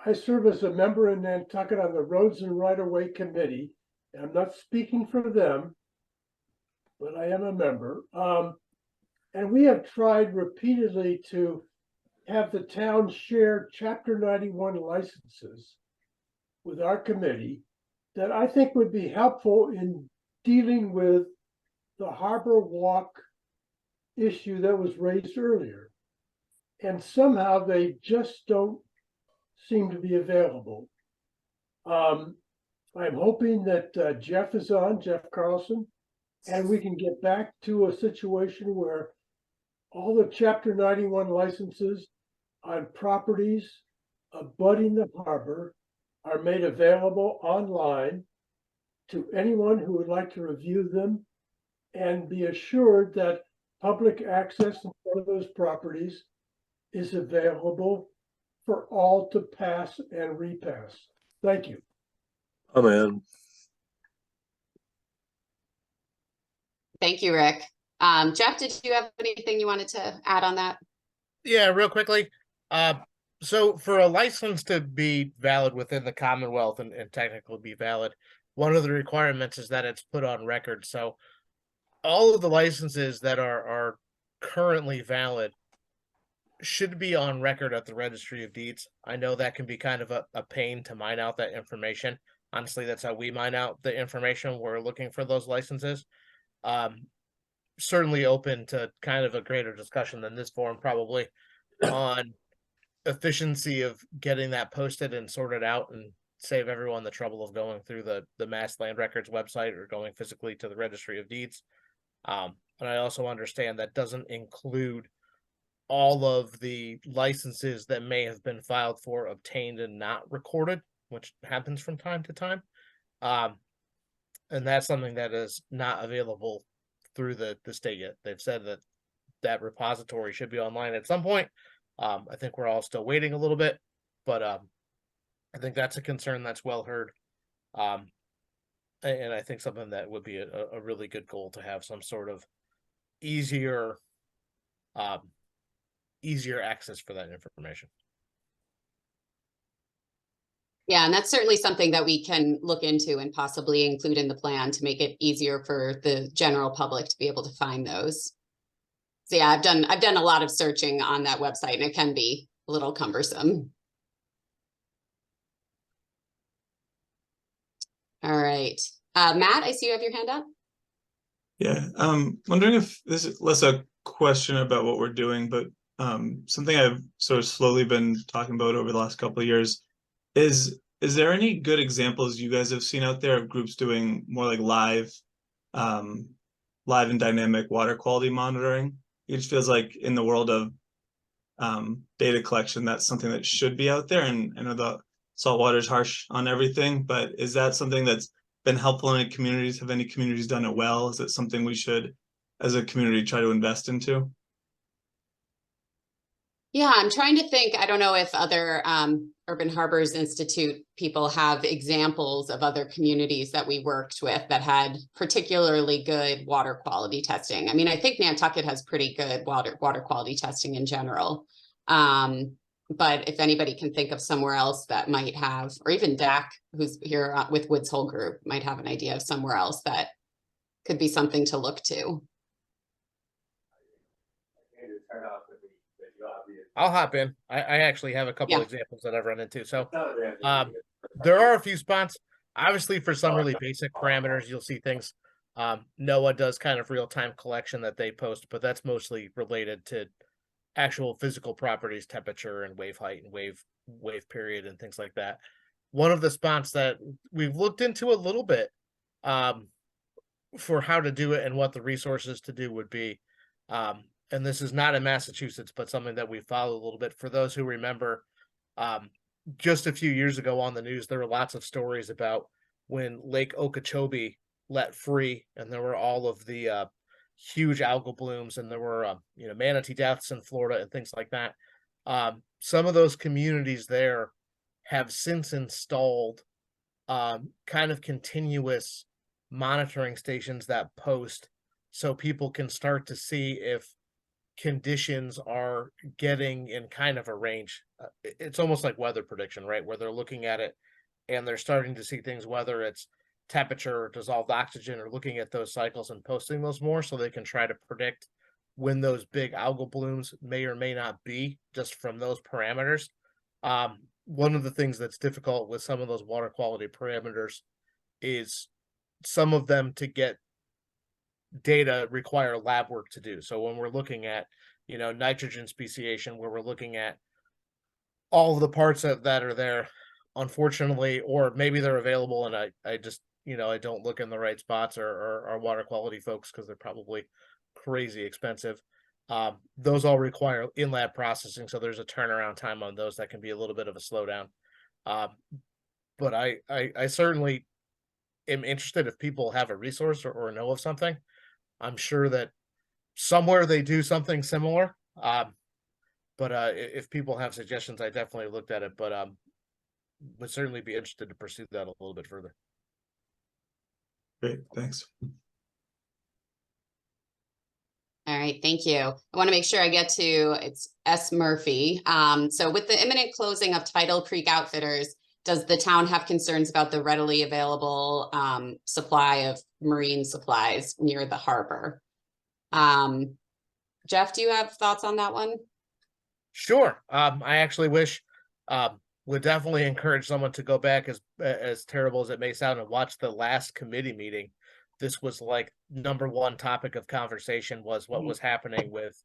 I serve as a member in Nantucket on the Roads and Right-of-Way Committee. And I'm not speaking for them, but I am a member. And we have tried repeatedly to have the town share Chapter 91 licenses with our committee that I think would be helpful in dealing with the Harbor Walk issue that was raised earlier. And somehow they just don't seem to be available. I'm hoping that Jeff is on, Jeff Carlson, and we can get back to a situation where all the Chapter 91 licenses on properties abutting the harbor are made available online to anyone who would like to review them and be assured that public access in front of those properties is available for all to pass and repass. Thank you. Amen. Thank you, Rick. Jeff, did you have anything you wanted to add on that? Yeah, real quickly. So for a license to be valid within the Commonwealth and technically be valid, one of the requirements is that it's put on record. So all of the licenses that are currently valid should be on record at the Registry of Deeds. I know that can be kind of a pain to mine out that information. Honestly, that's how we mine out the information. We're looking for those licenses. Certainly open to kind of a greater discussion than this forum probably on efficiency of getting that posted and sorted out and save everyone the trouble of going through the Mass Land Records website or going physically to the Registry of Deeds. And I also understand that doesn't include all of the licenses that may have been filed for, obtained, and not recorded, which happens from time to time. And that's something that is not available through the state yet. They've said that that repository should be online at some point. I think we're all still waiting a little bit, but I think that's a concern that's well heard. And I think something that would be a really good goal to have some sort of easier access for that information. Yeah, and that's certainly something that we can look into and possibly include in the plan to make it easier for the general public to be able to find those. So yeah, I've done a lot of searching on that website and it can be a little cumbersome. All right. Matt, I see you have your hand up. Yeah, wondering if this is less a question about what we're doing, but something I've sort of slowly been talking about over the last couple of years is there any good examples you guys have seen out there of groups doing more like live and dynamic water quality monitoring? It just feels like in the world of data collection, that's something that should be out there. And I know the saltwater is harsh on everything, but is that something that's been helpful in communities? Have any communities done it well? Is it something we should, as a community, try to invest into? Yeah, I'm trying to think. I don't know if other Urban Harbors Institute people have examples of other communities that we worked with that had particularly good water quality testing. I mean, I think Nantucket has pretty good water quality testing in general. But if anybody can think of somewhere else that might have, or even Dak, who's here with Woods Hole Group, might have an idea of somewhere else that could be something to look to. I'll hop in. I actually have a couple examples that I've run into. So there are a few spots. Obviously, for some really basic parameters, you'll see things. NOAA does kind of real-time collection that they post, but that's mostly related to actual physical properties, temperature and wave height and wave period and things like that. One of the spots that we've looked into a little bit for how to do it and what the resources to do would be. And this is not in Massachusetts, but something that we follow a little bit. For those who remember, just a few years ago on the news, there were lots of stories about when Lake Okeechobee let free, and there were all of the huge algal blooms, and there were manatee deaths in Florida and things like that. Some of those communities there have since installed kind of continuous monitoring stations that post, so people can start to see if conditions are getting in kind of a range. It's almost like weather prediction, right? Where they're looking at it and they're starting to see things, whether it's temperature or dissolved oxygen, or looking at those cycles and posting those more so they can try to predict when those big algal blooms may or may not be, just from those parameters. One of the things that's difficult with some of those water quality parameters is some of them, to get data, require lab work to do. So when we're looking at, nitrogen speciation, where we're looking at all of the parts that are there unfortunately, or maybe they're available and I just, I don't look in the right spots, or our water quality folks, because they're probably crazy expensive. Those all require in-lab processing, so there's a turnaround time on those that can be a little bit of a slowdown. But I certainly am interested if people have a resource or know of something. I'm sure that somewhere they do something similar. But if people have suggestions, I definitely looked at it, but would certainly be interested to pursue that a little bit further. Great, thanks. All right, thank you. I want to make sure I get to, it's S. Murphy. So with the imminent closing of Tidal Creek Outfitters, does the town have concerns about the readily available supply of marine supplies near the harbor? Jeff, do you have thoughts on that one? Sure. I actually wish, would definitely encourage someone to go back, as terrible as it may sound, and watch the last committee meeting. This was like #1 topic of conversation, was what was happening with,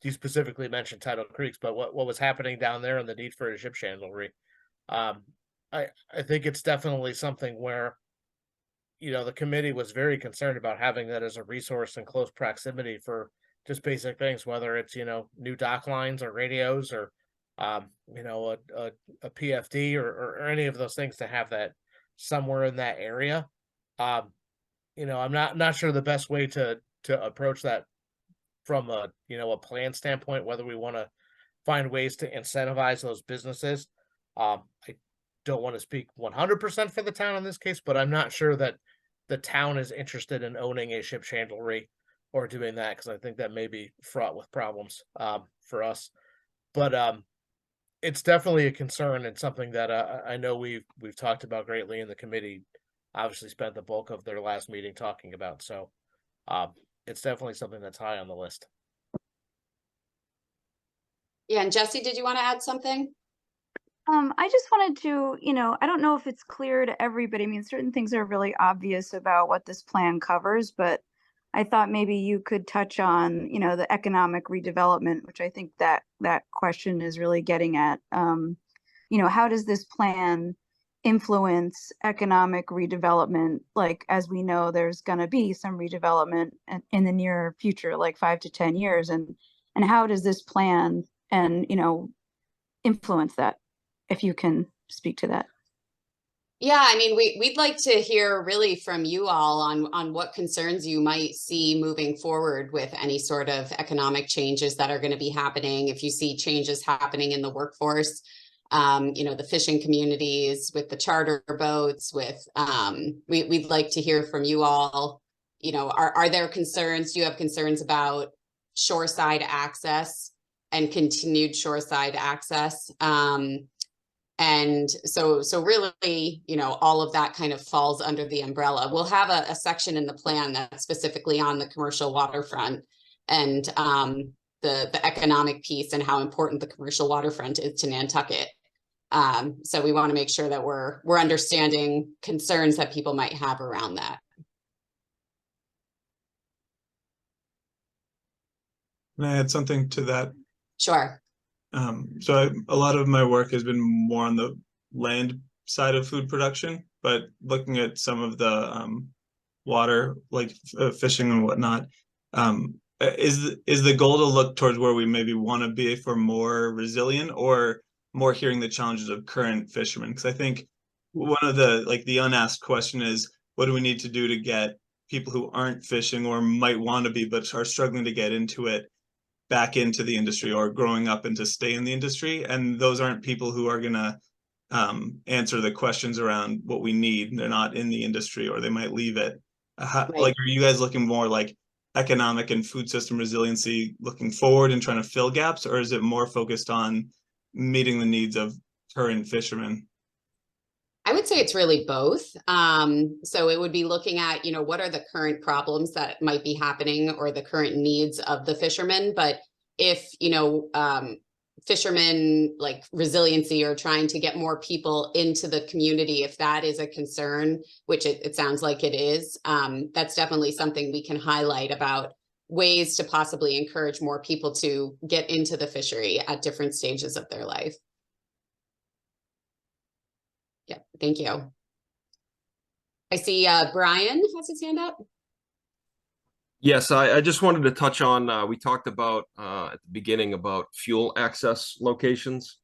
you specifically mentioned Tidal Creeks, but what was happening down there and the need for a ship chandlery. I think it's definitely something where, the committee was very concerned about having that as a resource in close proximity for just basic things, whether it's, new dock lines or radios, or, a PFD, or any of those things, to have that somewhere in that area. I'm not sure the best way to approach that from a plan standpoint, whether we want to find ways to incentivize those businesses. I don't want to speak 100% for the town in this case, but I'm not sure that the town is interested in owning a ship chandlery or doing that, because I think that may be fraught with problems for us. But it's definitely a concern, and something that I know we've talked about greatly, in the committee obviously spent the bulk of their last meeting talking about. So it's definitely something that's high on the list. Yeah, and Jesse, did you want to add something? I just wanted to, I don't know if it's clear to everybody. I mean, certain things are really obvious about what this plan covers, but I thought maybe you could touch on, the economic redevelopment, which I think that question is really getting at. How does this plan influence economic redevelopment? Like, as we know, there's going to be some redevelopment in the near future, like 5 to 10 years. And how does this plan and, influence that? If you can speak to that. Yeah, I mean, we'd like to hear really from you all on what concerns you might see moving forward with any sort of economic changes that are going to be happening. If you see changes happening in the workforce, the fishing communities, with the charter boats, we'd like to hear from you all. Are there concerns? Do you have concerns about shoreside access and continued shoreside access? And so really, all of that kind of falls under the umbrella. We'll have a section in the plan that's specifically on the commercial waterfront, and the economic piece, and how important the commercial waterfront is to Nantucket. So we want to make sure that we're understanding concerns that people might have around that. Can I add something to that? Sure. So a lot of my work has been more on the land side of food production, but looking at some of the water, like fishing and whatnot, is the goal to look towards where we maybe want to be for more resilient, or more hearing the challenges of current fishermen? Because I think one of the unasked question is, what do we need to do to get people who aren't fishing, or might want to be but are struggling to get into it, back into the industry, or growing up and to stay in the industry? And those aren't people who are going to answer the questions around what we need. They're not in the industry, or they might leave it. Like, are you guys looking more like economic and food system resiliency, looking forward and trying to fill gaps, or is it more focused on meeting the needs of current fishermen? I would say it's really both. So it would be looking at, what are the current problems that might be happening, or the current needs of the fishermen. But if, fishermen, like resiliency, or trying to get more people into the community, if that is a concern, which it sounds like it is, that's definitely something we can highlight about ways to possibly encourage more people to get into the fishery at different stages of their life. Yeah, thank you. I see Brian has his hand up. Yes, I just wanted to touch on, we talked about at the beginning about fuel access locations.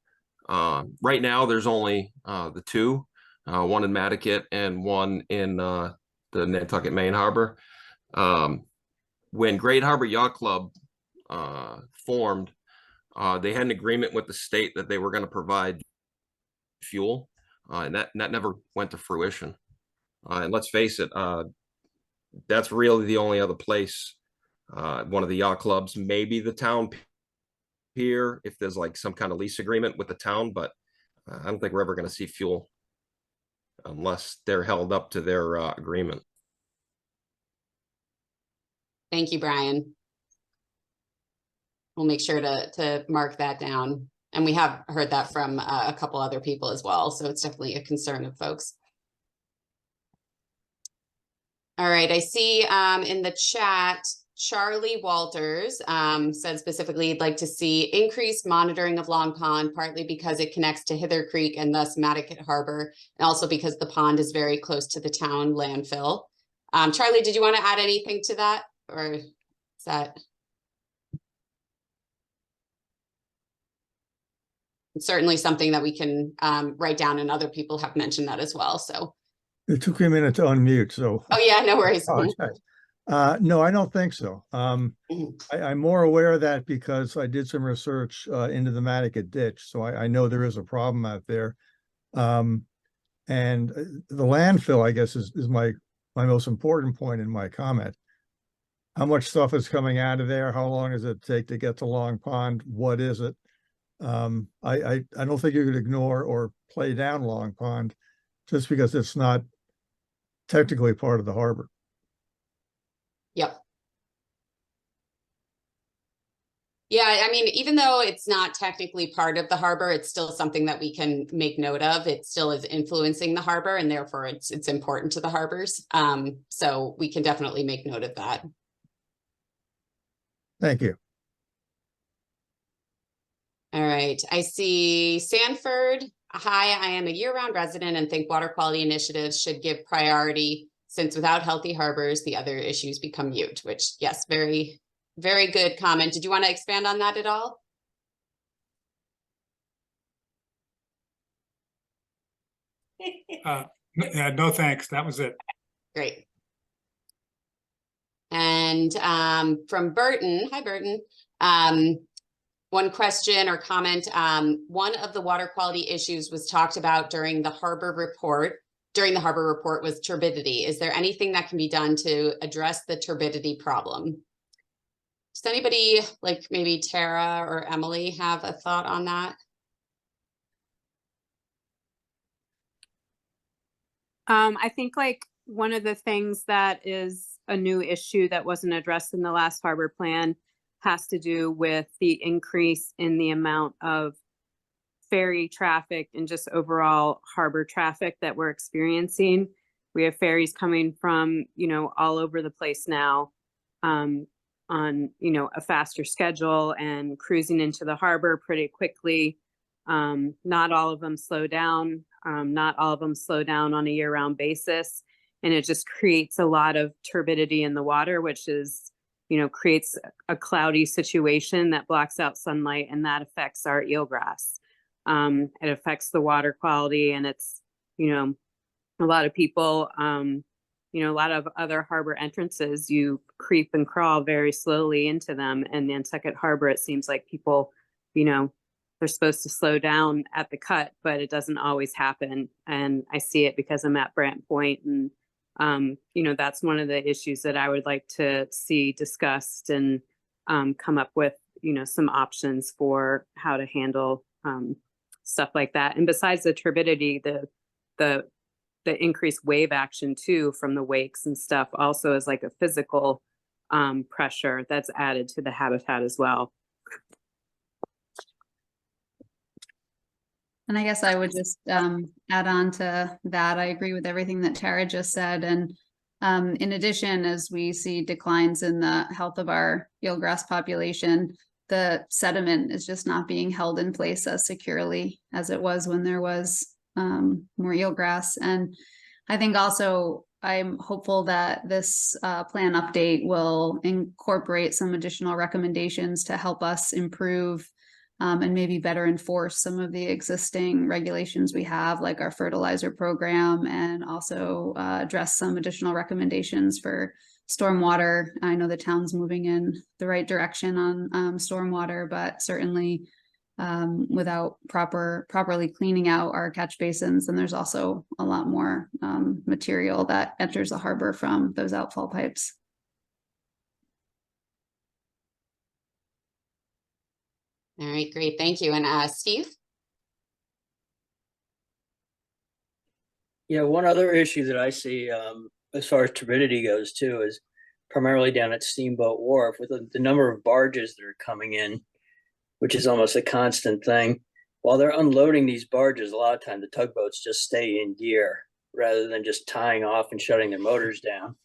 Right now, there's only the two, one in Madaket and one in the Nantucket Main Harbor. When Great Harbor Yacht Club formed, they had an agreement with the state that they were going to provide fuel, and that never went to fruition. And let's face it, that's really the only other place, one of the yacht clubs, maybe the town pier, if there's like some kind of lease agreement with the town, but I don't think we're ever going to see fuel unless they're held up to their agreement. Thank you, Brian. We'll make sure to mark that down. And we have heard that from a couple other people as well. So it's definitely a concern of folks. All right, I see in the chat, Charlie Walters said specifically he'd like to see increased monitoring of Long Pond, partly because it connects to Hither Creek and thus Madaket Harbor, and also because the pond is very close to the town landfill. Charlie, did you want to add anything to that, or is that? It's certainly something that we can write down, and other people have mentioned that as well, so. It took me a minute to unmute, so. Oh yeah, no worries. No, I don't think so. I'm more aware of that because I did some research into the Madaket ditch, so I know there is a problem out there. And the landfill, I guess, is my most important point in my comment. How much stuff is coming out of there? How long does it take to get to Long Pond? What is it? I don't think you could ignore or play down Long Pond just because it's not technically part of the harbor. Yep. Yeah, I mean, even though it's not technically part of the harbor, it's still something that we can make note of. It still is influencing the harbor, and therefore it's important to the harbors. So we can definitely make note of that. Thank you. All right, I see Sanford. Hi, I am a year-round resident and think water quality initiatives should give priority, since without healthy harbors, the other issues become mute, which, yes, very, very good comment. Did you want to expand on that at all? No, thanks. That was it. Great. And from Burton, hi, Burton. One question or comment, one of the water quality issues was talked about during the harbor report. During the harbor report was turbidity. Is there anything that can be done to address the turbidity problem? Does anybody, like maybe Tara or Emily, have a thought on that? I think like one of the things that is a new issue that wasn't addressed in the last harbor plan has to do with the increase in the amount of ferry traffic and just overall harbor traffic that we're experiencing. We have ferries coming from, all over the place now on, a faster schedule and cruising into the harbor pretty quickly. Not all of them slow down. Not all of them slow down on a year-round basis. And it just creates a lot of turbidity in the water, which is, creates a cloudy situation that blocks out sunlight, and that affects our eelgrass. It affects the water quality, and it's, a lot of people, a lot of other harbor entrances, you creep and crawl very slowly into them. And Nantucket Harbor, it seems like people, they're supposed to slow down at the cut, but it doesn't always happen. And I see it because I'm at Brant Point, and that's one of the issues that I would like to see discussed and come up with, some options for how to handle stuff like that. And besides the turbidity, the increased wave action too from the wakes and stuff also is like a physical pressure that's added to the habitat as well. And I guess I would just add on to that. I agree with everything that Tara just said. And in addition, as we see declines in the health of our eelgrass population, the sediment is just not being held in place as securely as it was when there was more eelgrass. And I think also I'm hopeful that this plan update will incorporate some additional recommendations to help us improve and maybe better enforce some of the existing regulations we have, like our fertilizer program, and also address some additional recommendations for stormwater. I know the town's moving in the right direction on stormwater, but certainly without properly cleaning out our catch basins, and there's also a lot more material that enters the harbor from those outfall pipes. All right, great, thank you. And Steve? Yeah, one other issue that I see as far as turbidity goes too is primarily down at Steamboat Wharf with the number of barges that are coming in, which is almost a constant thing. While they're unloading these barges, a lot of time the tugboats just stay in gear rather than just tying off and shutting their motors down.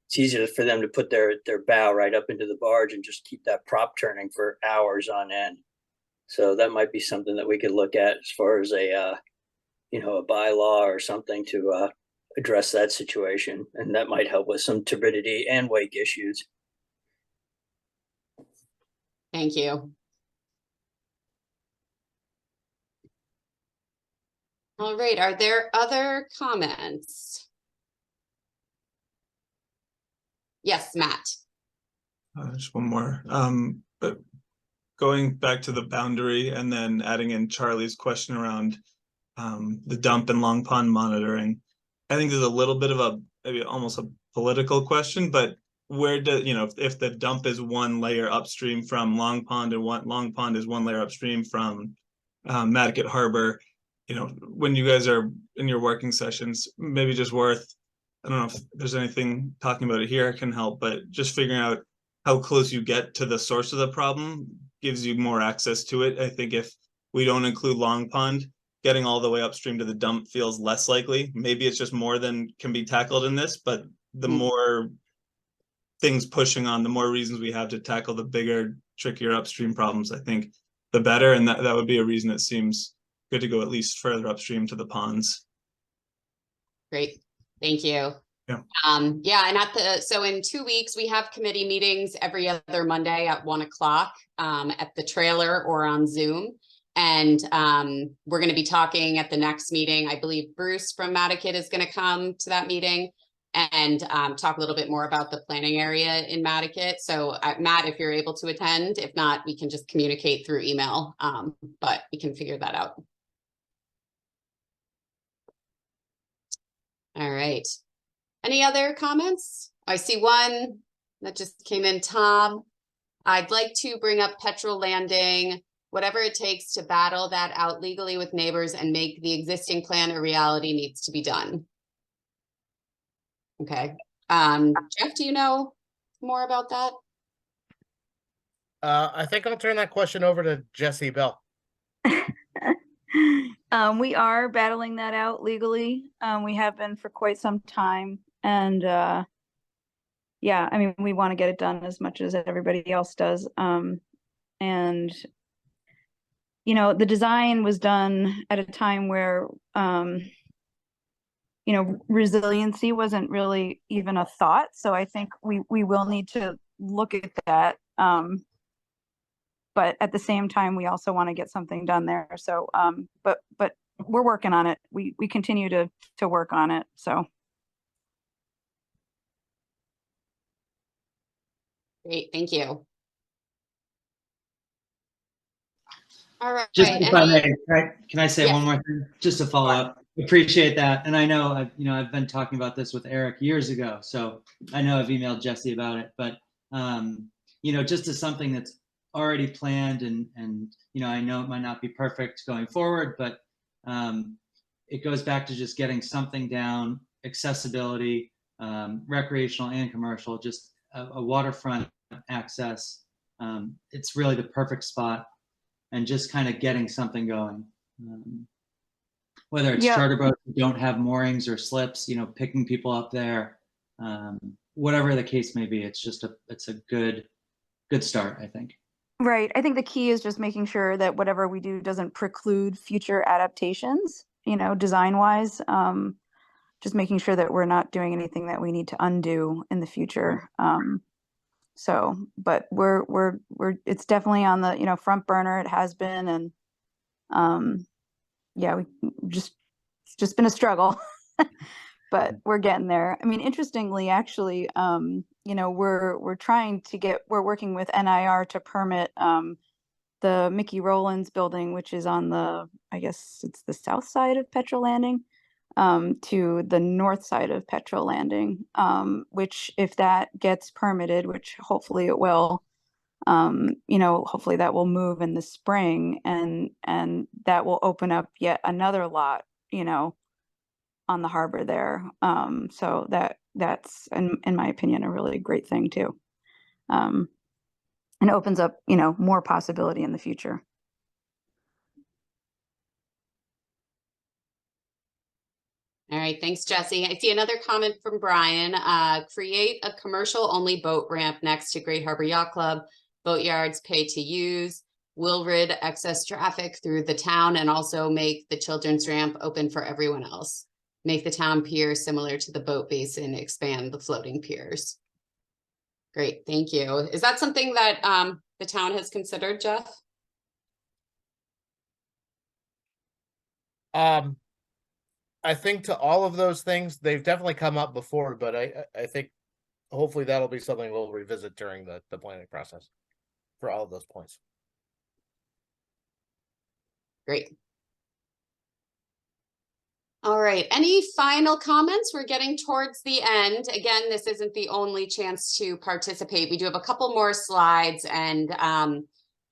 It's easier for them to put their bow right up into the barge and just keep that prop turning for hours on end. So that might be something that we could look at as far as a bylaw or something to address that situation. And that might help with some turbidity and wake issues. Thank you. All right, are there other comments? Yes, Matt. Just one more. But going back to the boundary and then adding in Charlie's question around the dump and Long Pond monitoring, I think there's a little bit of maybe almost a political question, but where do, if the dump is one layer upstream from Long Pond and Long Pond is one layer upstream from Madaket Harbor, when you guys are in your working sessions, maybe just worth, I don't know if there's anything talking about it here can help, but just figuring out how close you get to the source of the problem gives you more access to it. I think if we don't include Long Pond, getting all the way upstream to the dump feels less likely. Maybe it's just more than can be tackled in this, but the more things pushing on, the more reasons we have to tackle the bigger, trickier upstream problems, I think the better. And that would be a reason it seems good to go at least further upstream to the ponds. Great, thank you. Yeah. And so in 2 weeks, we have committee meetings every other Monday at 1 o'clock at the trailer or on Zoom. And we're going to be talking at the next meeting. I believe Bruce from Madaket is going to come to that meeting and talk a little bit more about the planning area in Madaket. So Matt, if you're able to attend, if not, we can just communicate through email, but we can figure that out. All right. Any other comments? I see one that just came in, Tom. I'd like to bring up Petrol Landing, whatever it takes to battle that out legally with neighbors and make the existing plan a reality needs to be done. Okay. Jeff, do you know more about that? I think I'll turn that question over to Jesse Bell. We are battling that out legally. We have been for quite some time. And yeah, I mean, we want to get it done as much as everybody else does. And the design was done at a time where, resiliency wasn't really even a thought. So I think we will need to look at that. But at the same time, we also want to get something done there. So, but we're working on it. We continue to work on it. So. Great, thank you. All right. Just if I may, can I say one more thing? Just to follow up. Appreciate that. And I know I've been talking about this with Eric years ago, so I know I've emailed Jesse about it. But just as something that's already planned, and I know it might not be perfect going forward, but it goes back to just getting something down, accessibility, recreational and commercial, just a waterfront access. It's really the perfect spot, and just kind of getting something going. Whether it's charter boats that don't have moorings or slips, picking people up there, whatever the case may be, it's a good start, I think. Right. I think the key is just making sure that whatever we do doesn't preclude future adaptations. you know, design wise. Just making sure that we're not doing anything that we need to undo in the future. So, but we're it's definitely on the, you know, front burner. It has been, and yeah, it's just been a struggle, but we're getting there. I mean, interestingly, actually, you know, we're working with NIR to permit the Mickey Rowlands building, which is on the, I guess it's the south side of Petrol Landing, to the north side of Petrol Landing, which if that gets permitted, which hopefully it will, you know, hopefully that will move in the spring, and that will open up yet another lot, you know, on the harbor there. So that's in my opinion, a really great thing too. And opens up, you know, more possibility in the future. All right, thanks, Jesse. I see another comment from Brian. Create a commercial only boat ramp next to Great Harbor Yacht Club. Boat yards pay to use. Will rid excess traffic through the town and also make the children's ramp open for everyone else. Make the town pier similar to the boat basin, expand the floating piers. Great, thank you. Is that something that the town has considered, Jeff? I think to all of those things, they've definitely come up before, but I think hopefully that'll be something we'll revisit during the planning process for all of those points. Great. All right, any final comments? We're getting towards the end. Again, this isn't the only chance to participate. We do have a couple more slides, and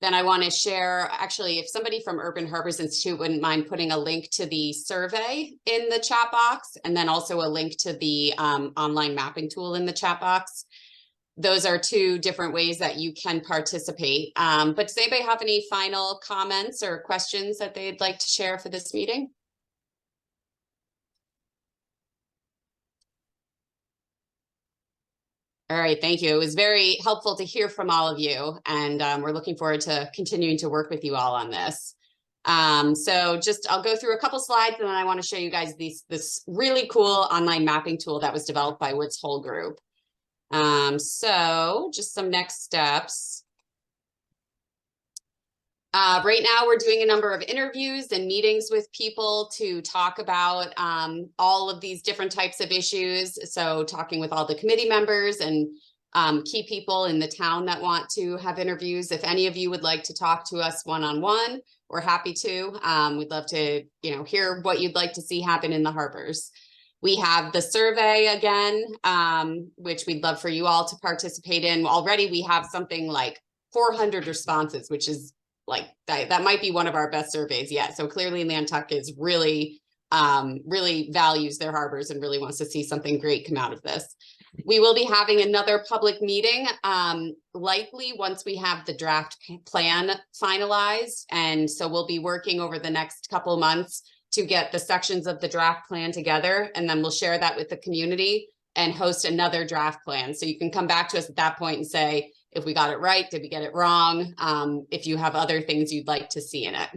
then I want to share, actually, if somebody from Urban Harbors Institute wouldn't mind putting a link to the survey in the chat box, and then also a link to the online mapping tool in the chat box. Those are two different ways that you can participate. But does anybody have any final comments or questions that they'd like to share for this meeting? All right, thank you. It was very helpful to hear from all of you, and we're looking forward to continuing to work with you all on this. So I'll go through a couple slides, and then I want to show you guys this really cool online mapping tool that was developed by Woods Hole Group. So just some next steps. Right now, we're doing a number of interviews and meetings with people to talk about all of these different types of issues. So talking with all the committee members and key people in the town that want to have interviews. If any of you would like to talk to us one-on-one, we're happy to. We'd love to, you know, hear what you'd like to see happen in the harbors. We have the survey again, which we'd love for you all to participate in. Already we have something like 400 responses, which is like that might be one of our best surveys yet. So clearly Nantucket is really values their harbors and really wants to see something great come out of this. We will be having another public meeting, likely once we have the draft plan finalized. And so we'll be working over the next couple of months to get the sections of the draft plan together. And then we'll share that with the community and host another draft plan. So you can come back to us at that point and say, if we got it right, did we get it wrong? If you have other things you'd like to see in it.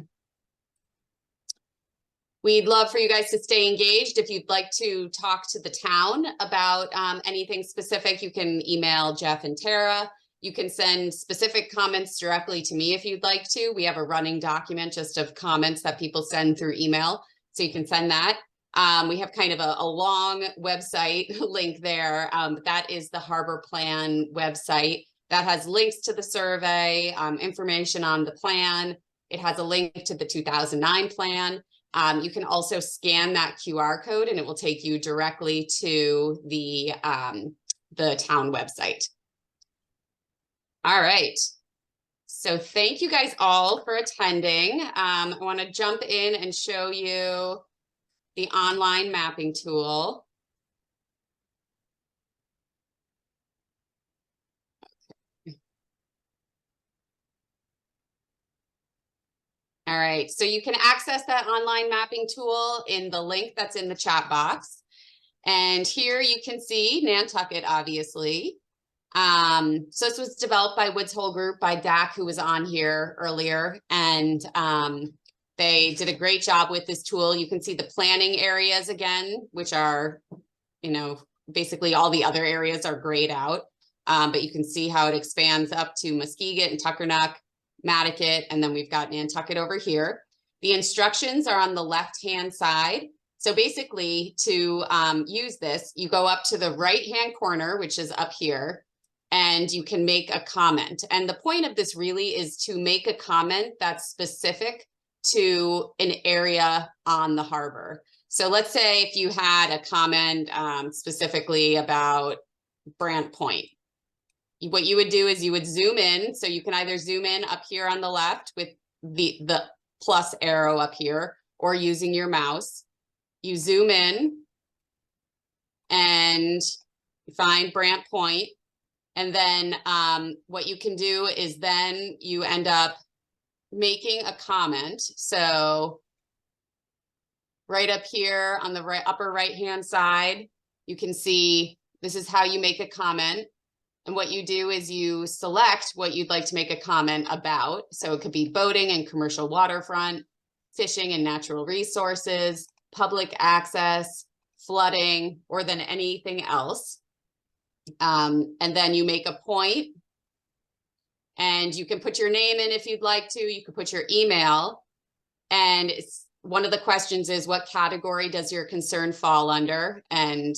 We'd love for you guys to stay engaged. If you'd like to talk to the town about anything specific, you can email Jeff and Tara. You can send specific comments directly to me if you'd like to. We have a running document just of comments that people send through email, so you can send that. We have kind of a long website link there. That is the Harbor Plan website. That has links to the survey, information on the plan. It has a link to the 2009 plan. You can also scan that QR code and it will take you directly to the town website. All right. So thank you guys all for attending. I want to jump in and show you the online mapping tool. All right, so you can access that online mapping tool in the link that's in the chat box. And here you can see Nantucket, obviously. So this was developed by Woods Hole Group by Dak, who was on here earlier. And They did a great job with this tool. You can see the planning areas again, which are, you know, basically all the other areas are grayed out. But you can see how it expands up to Muskeget and Tuckernuck, Madaket, and then we've got Nantucket over here. The instructions are on the left-hand side. So basically to use this, you go up to the right-hand corner, which is up here, and you can make a comment. And the point of this really is to make a comment that's specific to an area on the harbor. So let's say if you had a comment specifically about Brant Point. What you would do is you would zoom in. So you can either zoom in up here on the left with the plus arrow up here, or using your mouse. You zoom in and find Brant Point. And then what you can do is then you end up making a comment. So right up here on the upper right-hand side, you can see this is how you make a comment. And what you do is you select what you'd like to make a comment about. So it could be boating and commercial waterfront, fishing and natural resources, public access, flooding, or then anything else. And then you make a point, and you can put your name in if you'd like to. You could put your email. And one of the questions is, what category does your concern fall under? And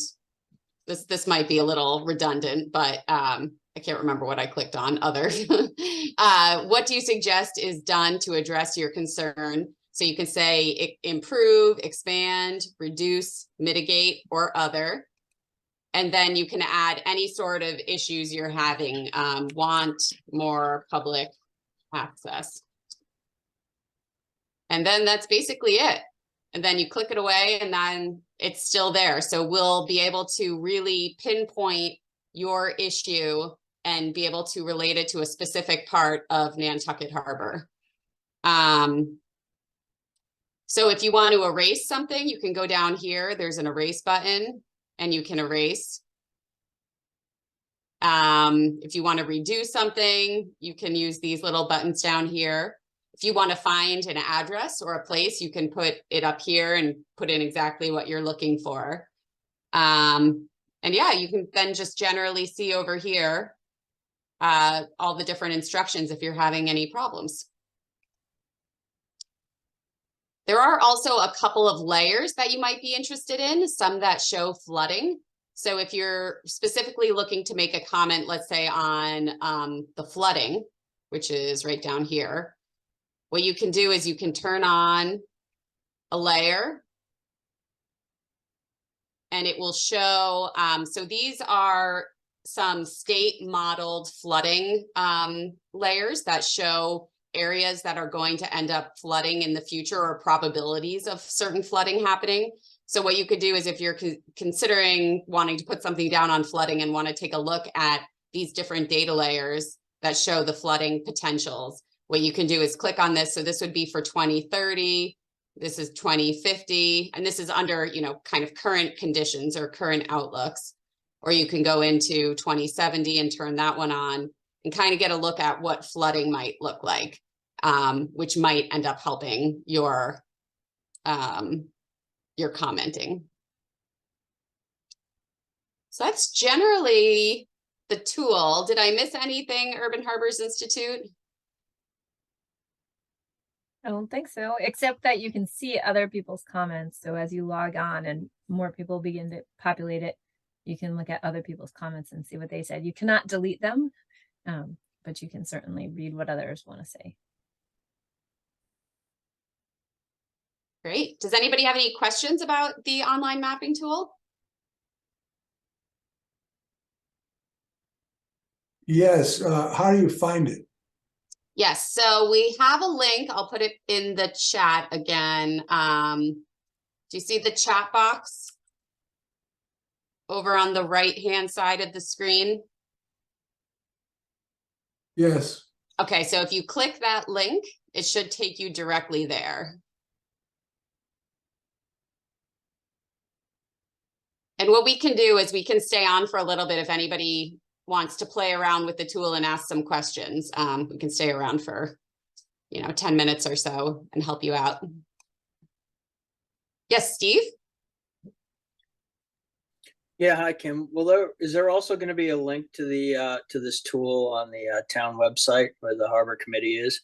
this might be a little redundant, but I can't remember what I clicked on. Other. What do you suggest is done to address your concern? So you can say improve, expand, reduce, mitigate, or other. And then you can add any sort of issues you're having. Want more public access. And then that's basically it. And then you click it away, and then it's still there. So we'll be able to really pinpoint your issue and be able to relate it to a specific part of Nantucket Harbor. So if you want to erase something, you can go down here. There's an erase button, and you can erase. If you want to redo something, you can use these little buttons down here. If you want to find an address or a place, you can put it up here and put in exactly what you're looking for. And yeah, you can then just generally see over here all the different instructions if you're having any problems. There are also a couple of layers that you might be interested in, some that show flooding. So if you're specifically looking to make a comment, let's say on the flooding, which is right down here, what you can do is you can turn on a layer, and it will show, so these are some state modeled flooding layers that show areas that are going to end up flooding in the future, or probabilities of certain flooding happening. So what you could do is if you're considering wanting to put something down on flooding and want to take a look at these different data layers that show the flooding potentials, what you can do is click on this. So this would be for 2030. This is 2050. And this is under, you know, kind of current conditions or current outlooks. Or you can go into 2070 and turn that one on and kind of get a look at what flooding might look like, which might end up helping your commenting. So that's generally the tool. Did I miss anything, Urban Harbors Institute? I don't think so, except that you can see other people's comments. So as you log on and more people begin to populate it, you can look at other people's comments and see what they said. You cannot delete them, but you can certainly read what others want to say. Great. Does anybody have any questions about the online mapping tool? Yes. How do you find it? Yes, so we have a link. I'll put it in the chat again. Do you see the chat box over on the right-hand side of the screen? Yes. Okay, so if you click that link, it should take you directly there. And what we can do is we can stay on for a little bit if anybody wants to play around with the tool and ask some questions. We can stay around for 10 minutes or so and help you out. Yes, Steve? Yeah, hi, Kim. Is there also going to be a link to the to this tool on the town website where the harbor committee is?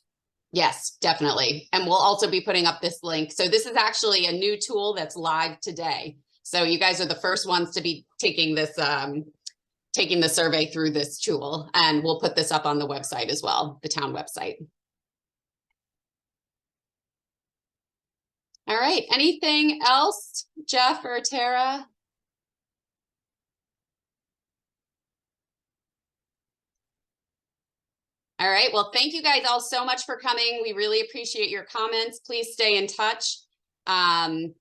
Yes, definitely. And we'll also be putting up this link. So this is actually a new tool that's live today. So you guys are the first ones to be taking this, taking the survey through this tool, and we'll put this up on the website as well, the town website. All right, anything else, Jeff or Tara? All right, well, thank you guys all so much for coming. We really appreciate your comments. Please stay in touch. And,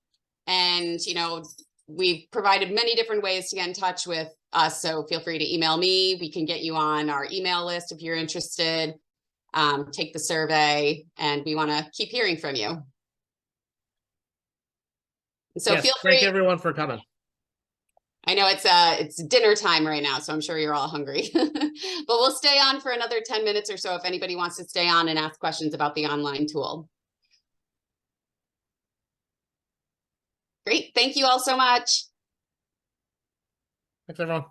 we've provided many different ways to get in touch with us, so feel free to email me. We can get you on our email list if you're interested. Take the survey, and we want to keep hearing from you. So yes, feel free. Thank everyone for coming. I know it's dinner time right now, so I'm sure you're all hungry. But we'll stay on for another 10 minutes or so if anybody wants to stay on and ask questions about the online tool. Great. Thank you all so much. Thanks, everyone.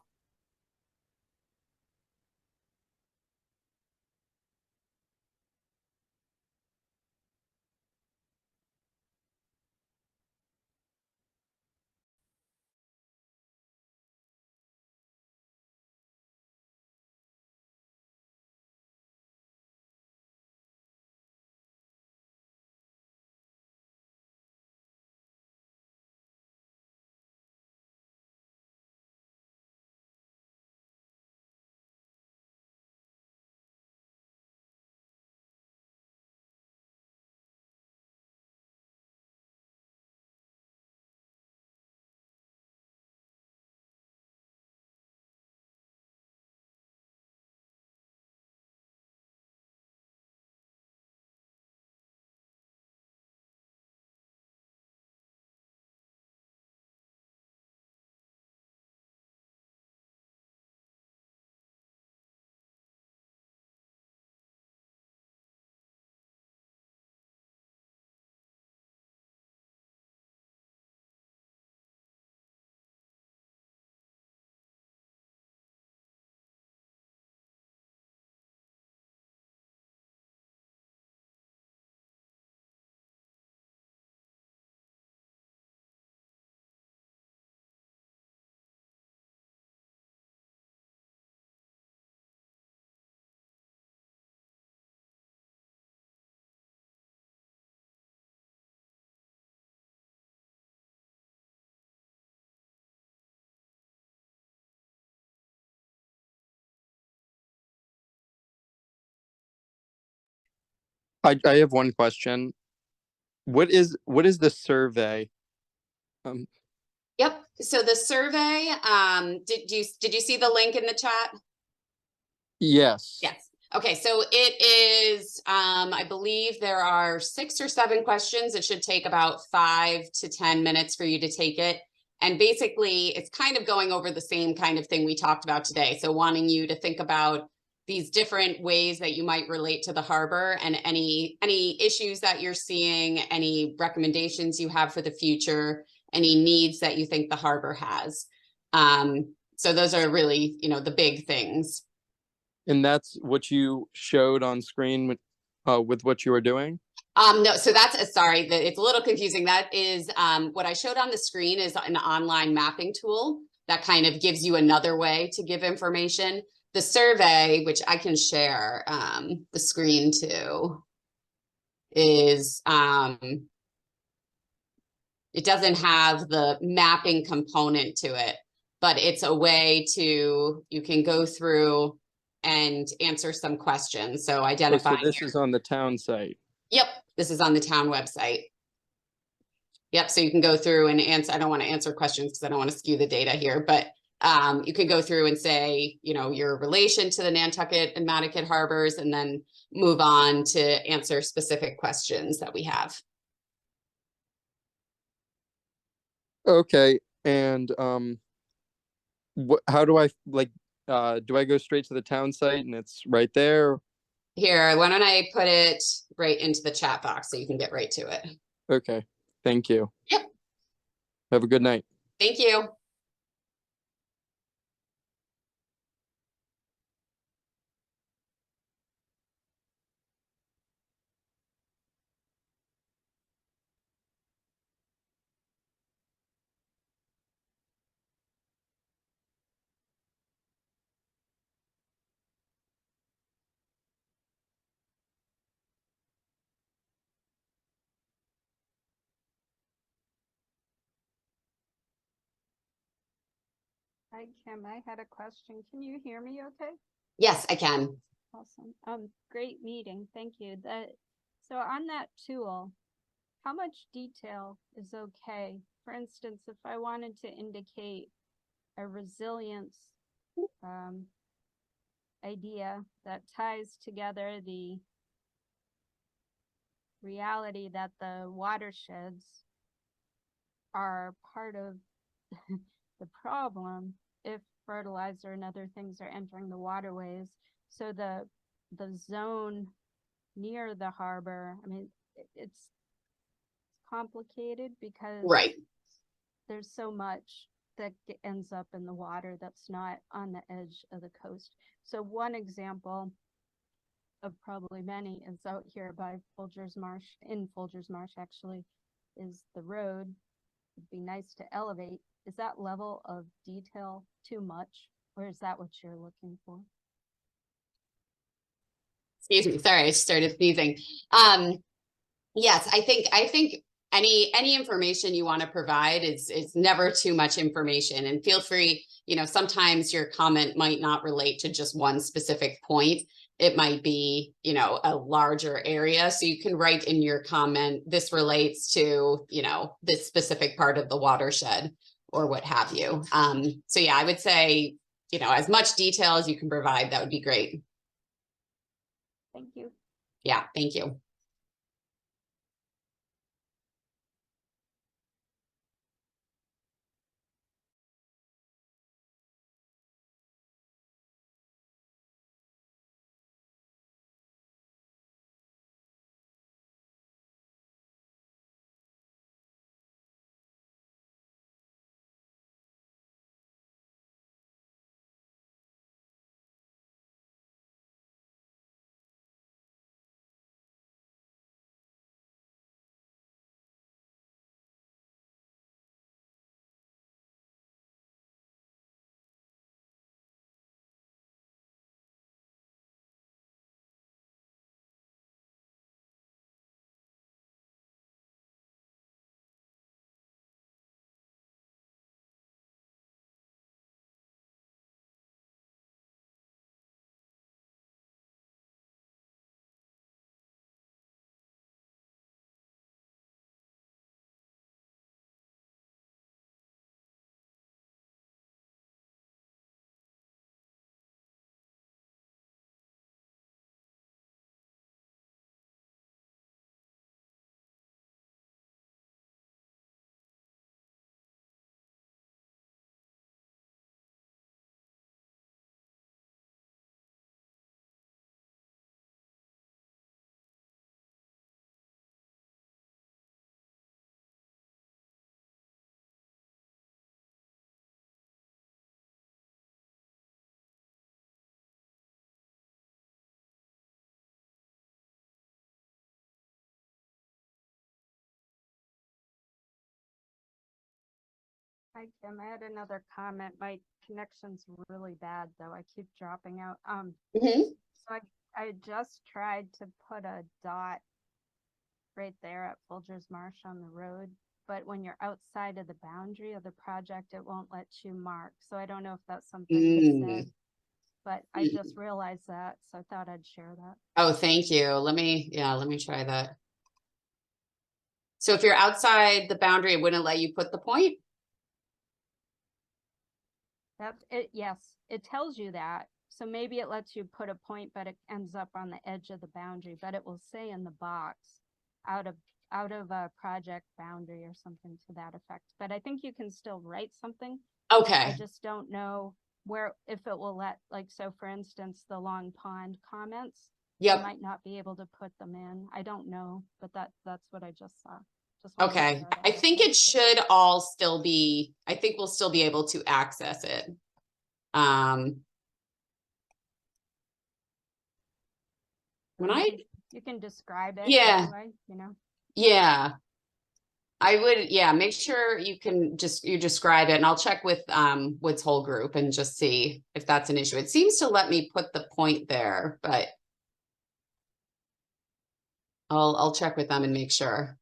I have one question. What is the survey? Yep. So the survey, did you see the link in the chat? Yes. Yes. Okay, so it is, I believe there are 6 or 7 questions. It should take about 5 to 10 minutes for you to take it. And basically, it's kind of going over the same kind of thing we talked about today. So wanting you to think about these different ways that you might relate to the harbor, and any issues that you're seeing, any recommendations you have for the future, any needs that you think the harbor has. So those are really, the big things. And that's what you showed on screen with what you were doing? No, so that's, sorry, it's a little confusing. That is, what I showed on the screen is an online mapping tool that kind of gives you another way to give information. The survey, which I can share the screen to, is, it doesn't have the mapping component to it, but it's a way to, you can go through and answer some questions. So identify. So this is on the town site. Yep, this is on the town website. Yep, so you can go through and answer. I don't want to answer questions because I don't want to skew the data here, but you can go through and say, your relation to the Nantucket and Madaket harbors, and then move on to answer specific questions that we have. Okay, and how do I do I go straight to the town site and it's right there? Here, why don't I put it right into the chat box so you can get right to it. Okay, thank you. Yep. Have a good night. Thank you. Hi, Kim. I had a question. Can you hear me okay? Yes, I can. Awesome. Great meeting. Thank you. So on that tool, how much detail is okay? For instance, if I wanted to indicate a resilience idea that ties together the reality that the watersheds are part of the problem if fertilizer and other things are entering the waterways. So the zone near the harbor, I mean, it's complicated because there's so much that ends up in the water that's not on the edge of the coast. So one example of probably many is out here by Folgers Marsh, in Folgers Marsh actually, is the road. It'd be nice to elevate. Is that level of detail too much, or is that what you're looking for? Excuse me, sorry, I started sneezing. Yes, I think any information you want to provide is never too much information, and feel free, sometimes your comment might not relate to just one specific point. It might be, a larger area. So you can write in your comment, this relates to, this specific part of the watershed or what have you. So yeah, I would say, as much detail as you can provide, that would be great. Thank you. Yeah, thank you. Hi, Kim. I had another comment. My connection's really bad, though. I keep dropping out. So I just tried to put a dot right there at Folgers Marsh on the road, but when you're outside of the boundary of the project, it won't let you mark. So I don't know if that's something you said, but I just realized that, so I thought I'd share that. Oh, thank you. Let me try that. So if you're outside the boundary, it wouldn't let you put the point? That's it. Yes, it tells you that. So maybe it lets you put a point, but it ends up on the edge of the boundary, but it will say in the box out of a project boundary or something to that effect. But I think you can still write something. Okay. I just don't know if it will let, like, so for instance, the Long Pond comments, Yep. might not be able to put them in. I don't know, but that's what I just saw. Just wanted to Okay, share that I with think you. it should all still be, I think we'll still be able to access it. When You can describe it. Yeah. Anyway, you know. Yeah. I would, yeah, make sure you describe it, and I'll check with Woods Hole Group and just see if that's an issue. It seems to let me put the point there, but I'll check with them and make sure.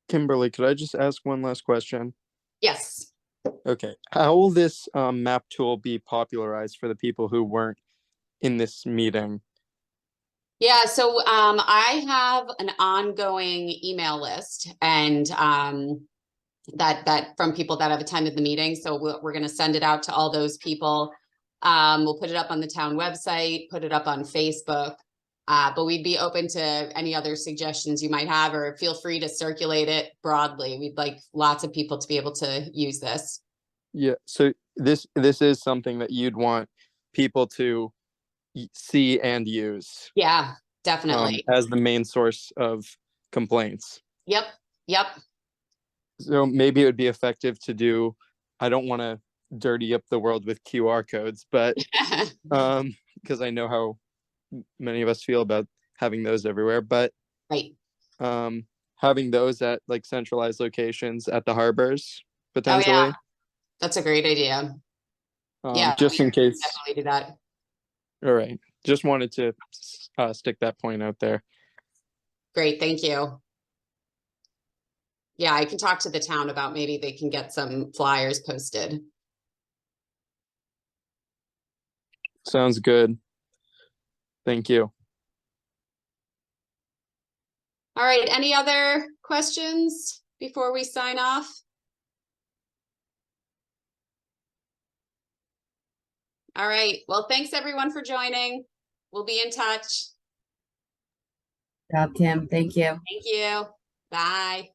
Kimberly, could I just ask one last question? Yes. Okay, how will this map tool be popularized for the people who weren't in this meeting? Yeah, so I have an ongoing email list and that from people that have attended the meeting. So we're going to send it out to all those people. We'll put it up on the town website, put it up on Facebook. But we'd be open to any other suggestions you might have, or feel free to circulate it broadly. We'd like lots of people to be able to use this. Yeah, so this is something that you'd want people to see and use. Yeah, definitely. As the main source of complaints. Yep. Yep. So maybe it would be effective to do, I don't want to dirty up the world with QR codes, but because I know how many of us feel about having those everywhere, but right. Having those at like centralized locations at the harbors potentially. Oh, yeah. That's a great idea. Yeah, just in case. Definitely do that. All right. Just wanted to stick that point out there. Great, thank you. Yeah, I can talk to the town about maybe they can get some flyers posted. Sounds good. Thank you. All right, any other questions before we sign off? All right, well, thanks everyone for joining. We'll be in touch. Good job, Kim. Thank you. Thank you. Bye.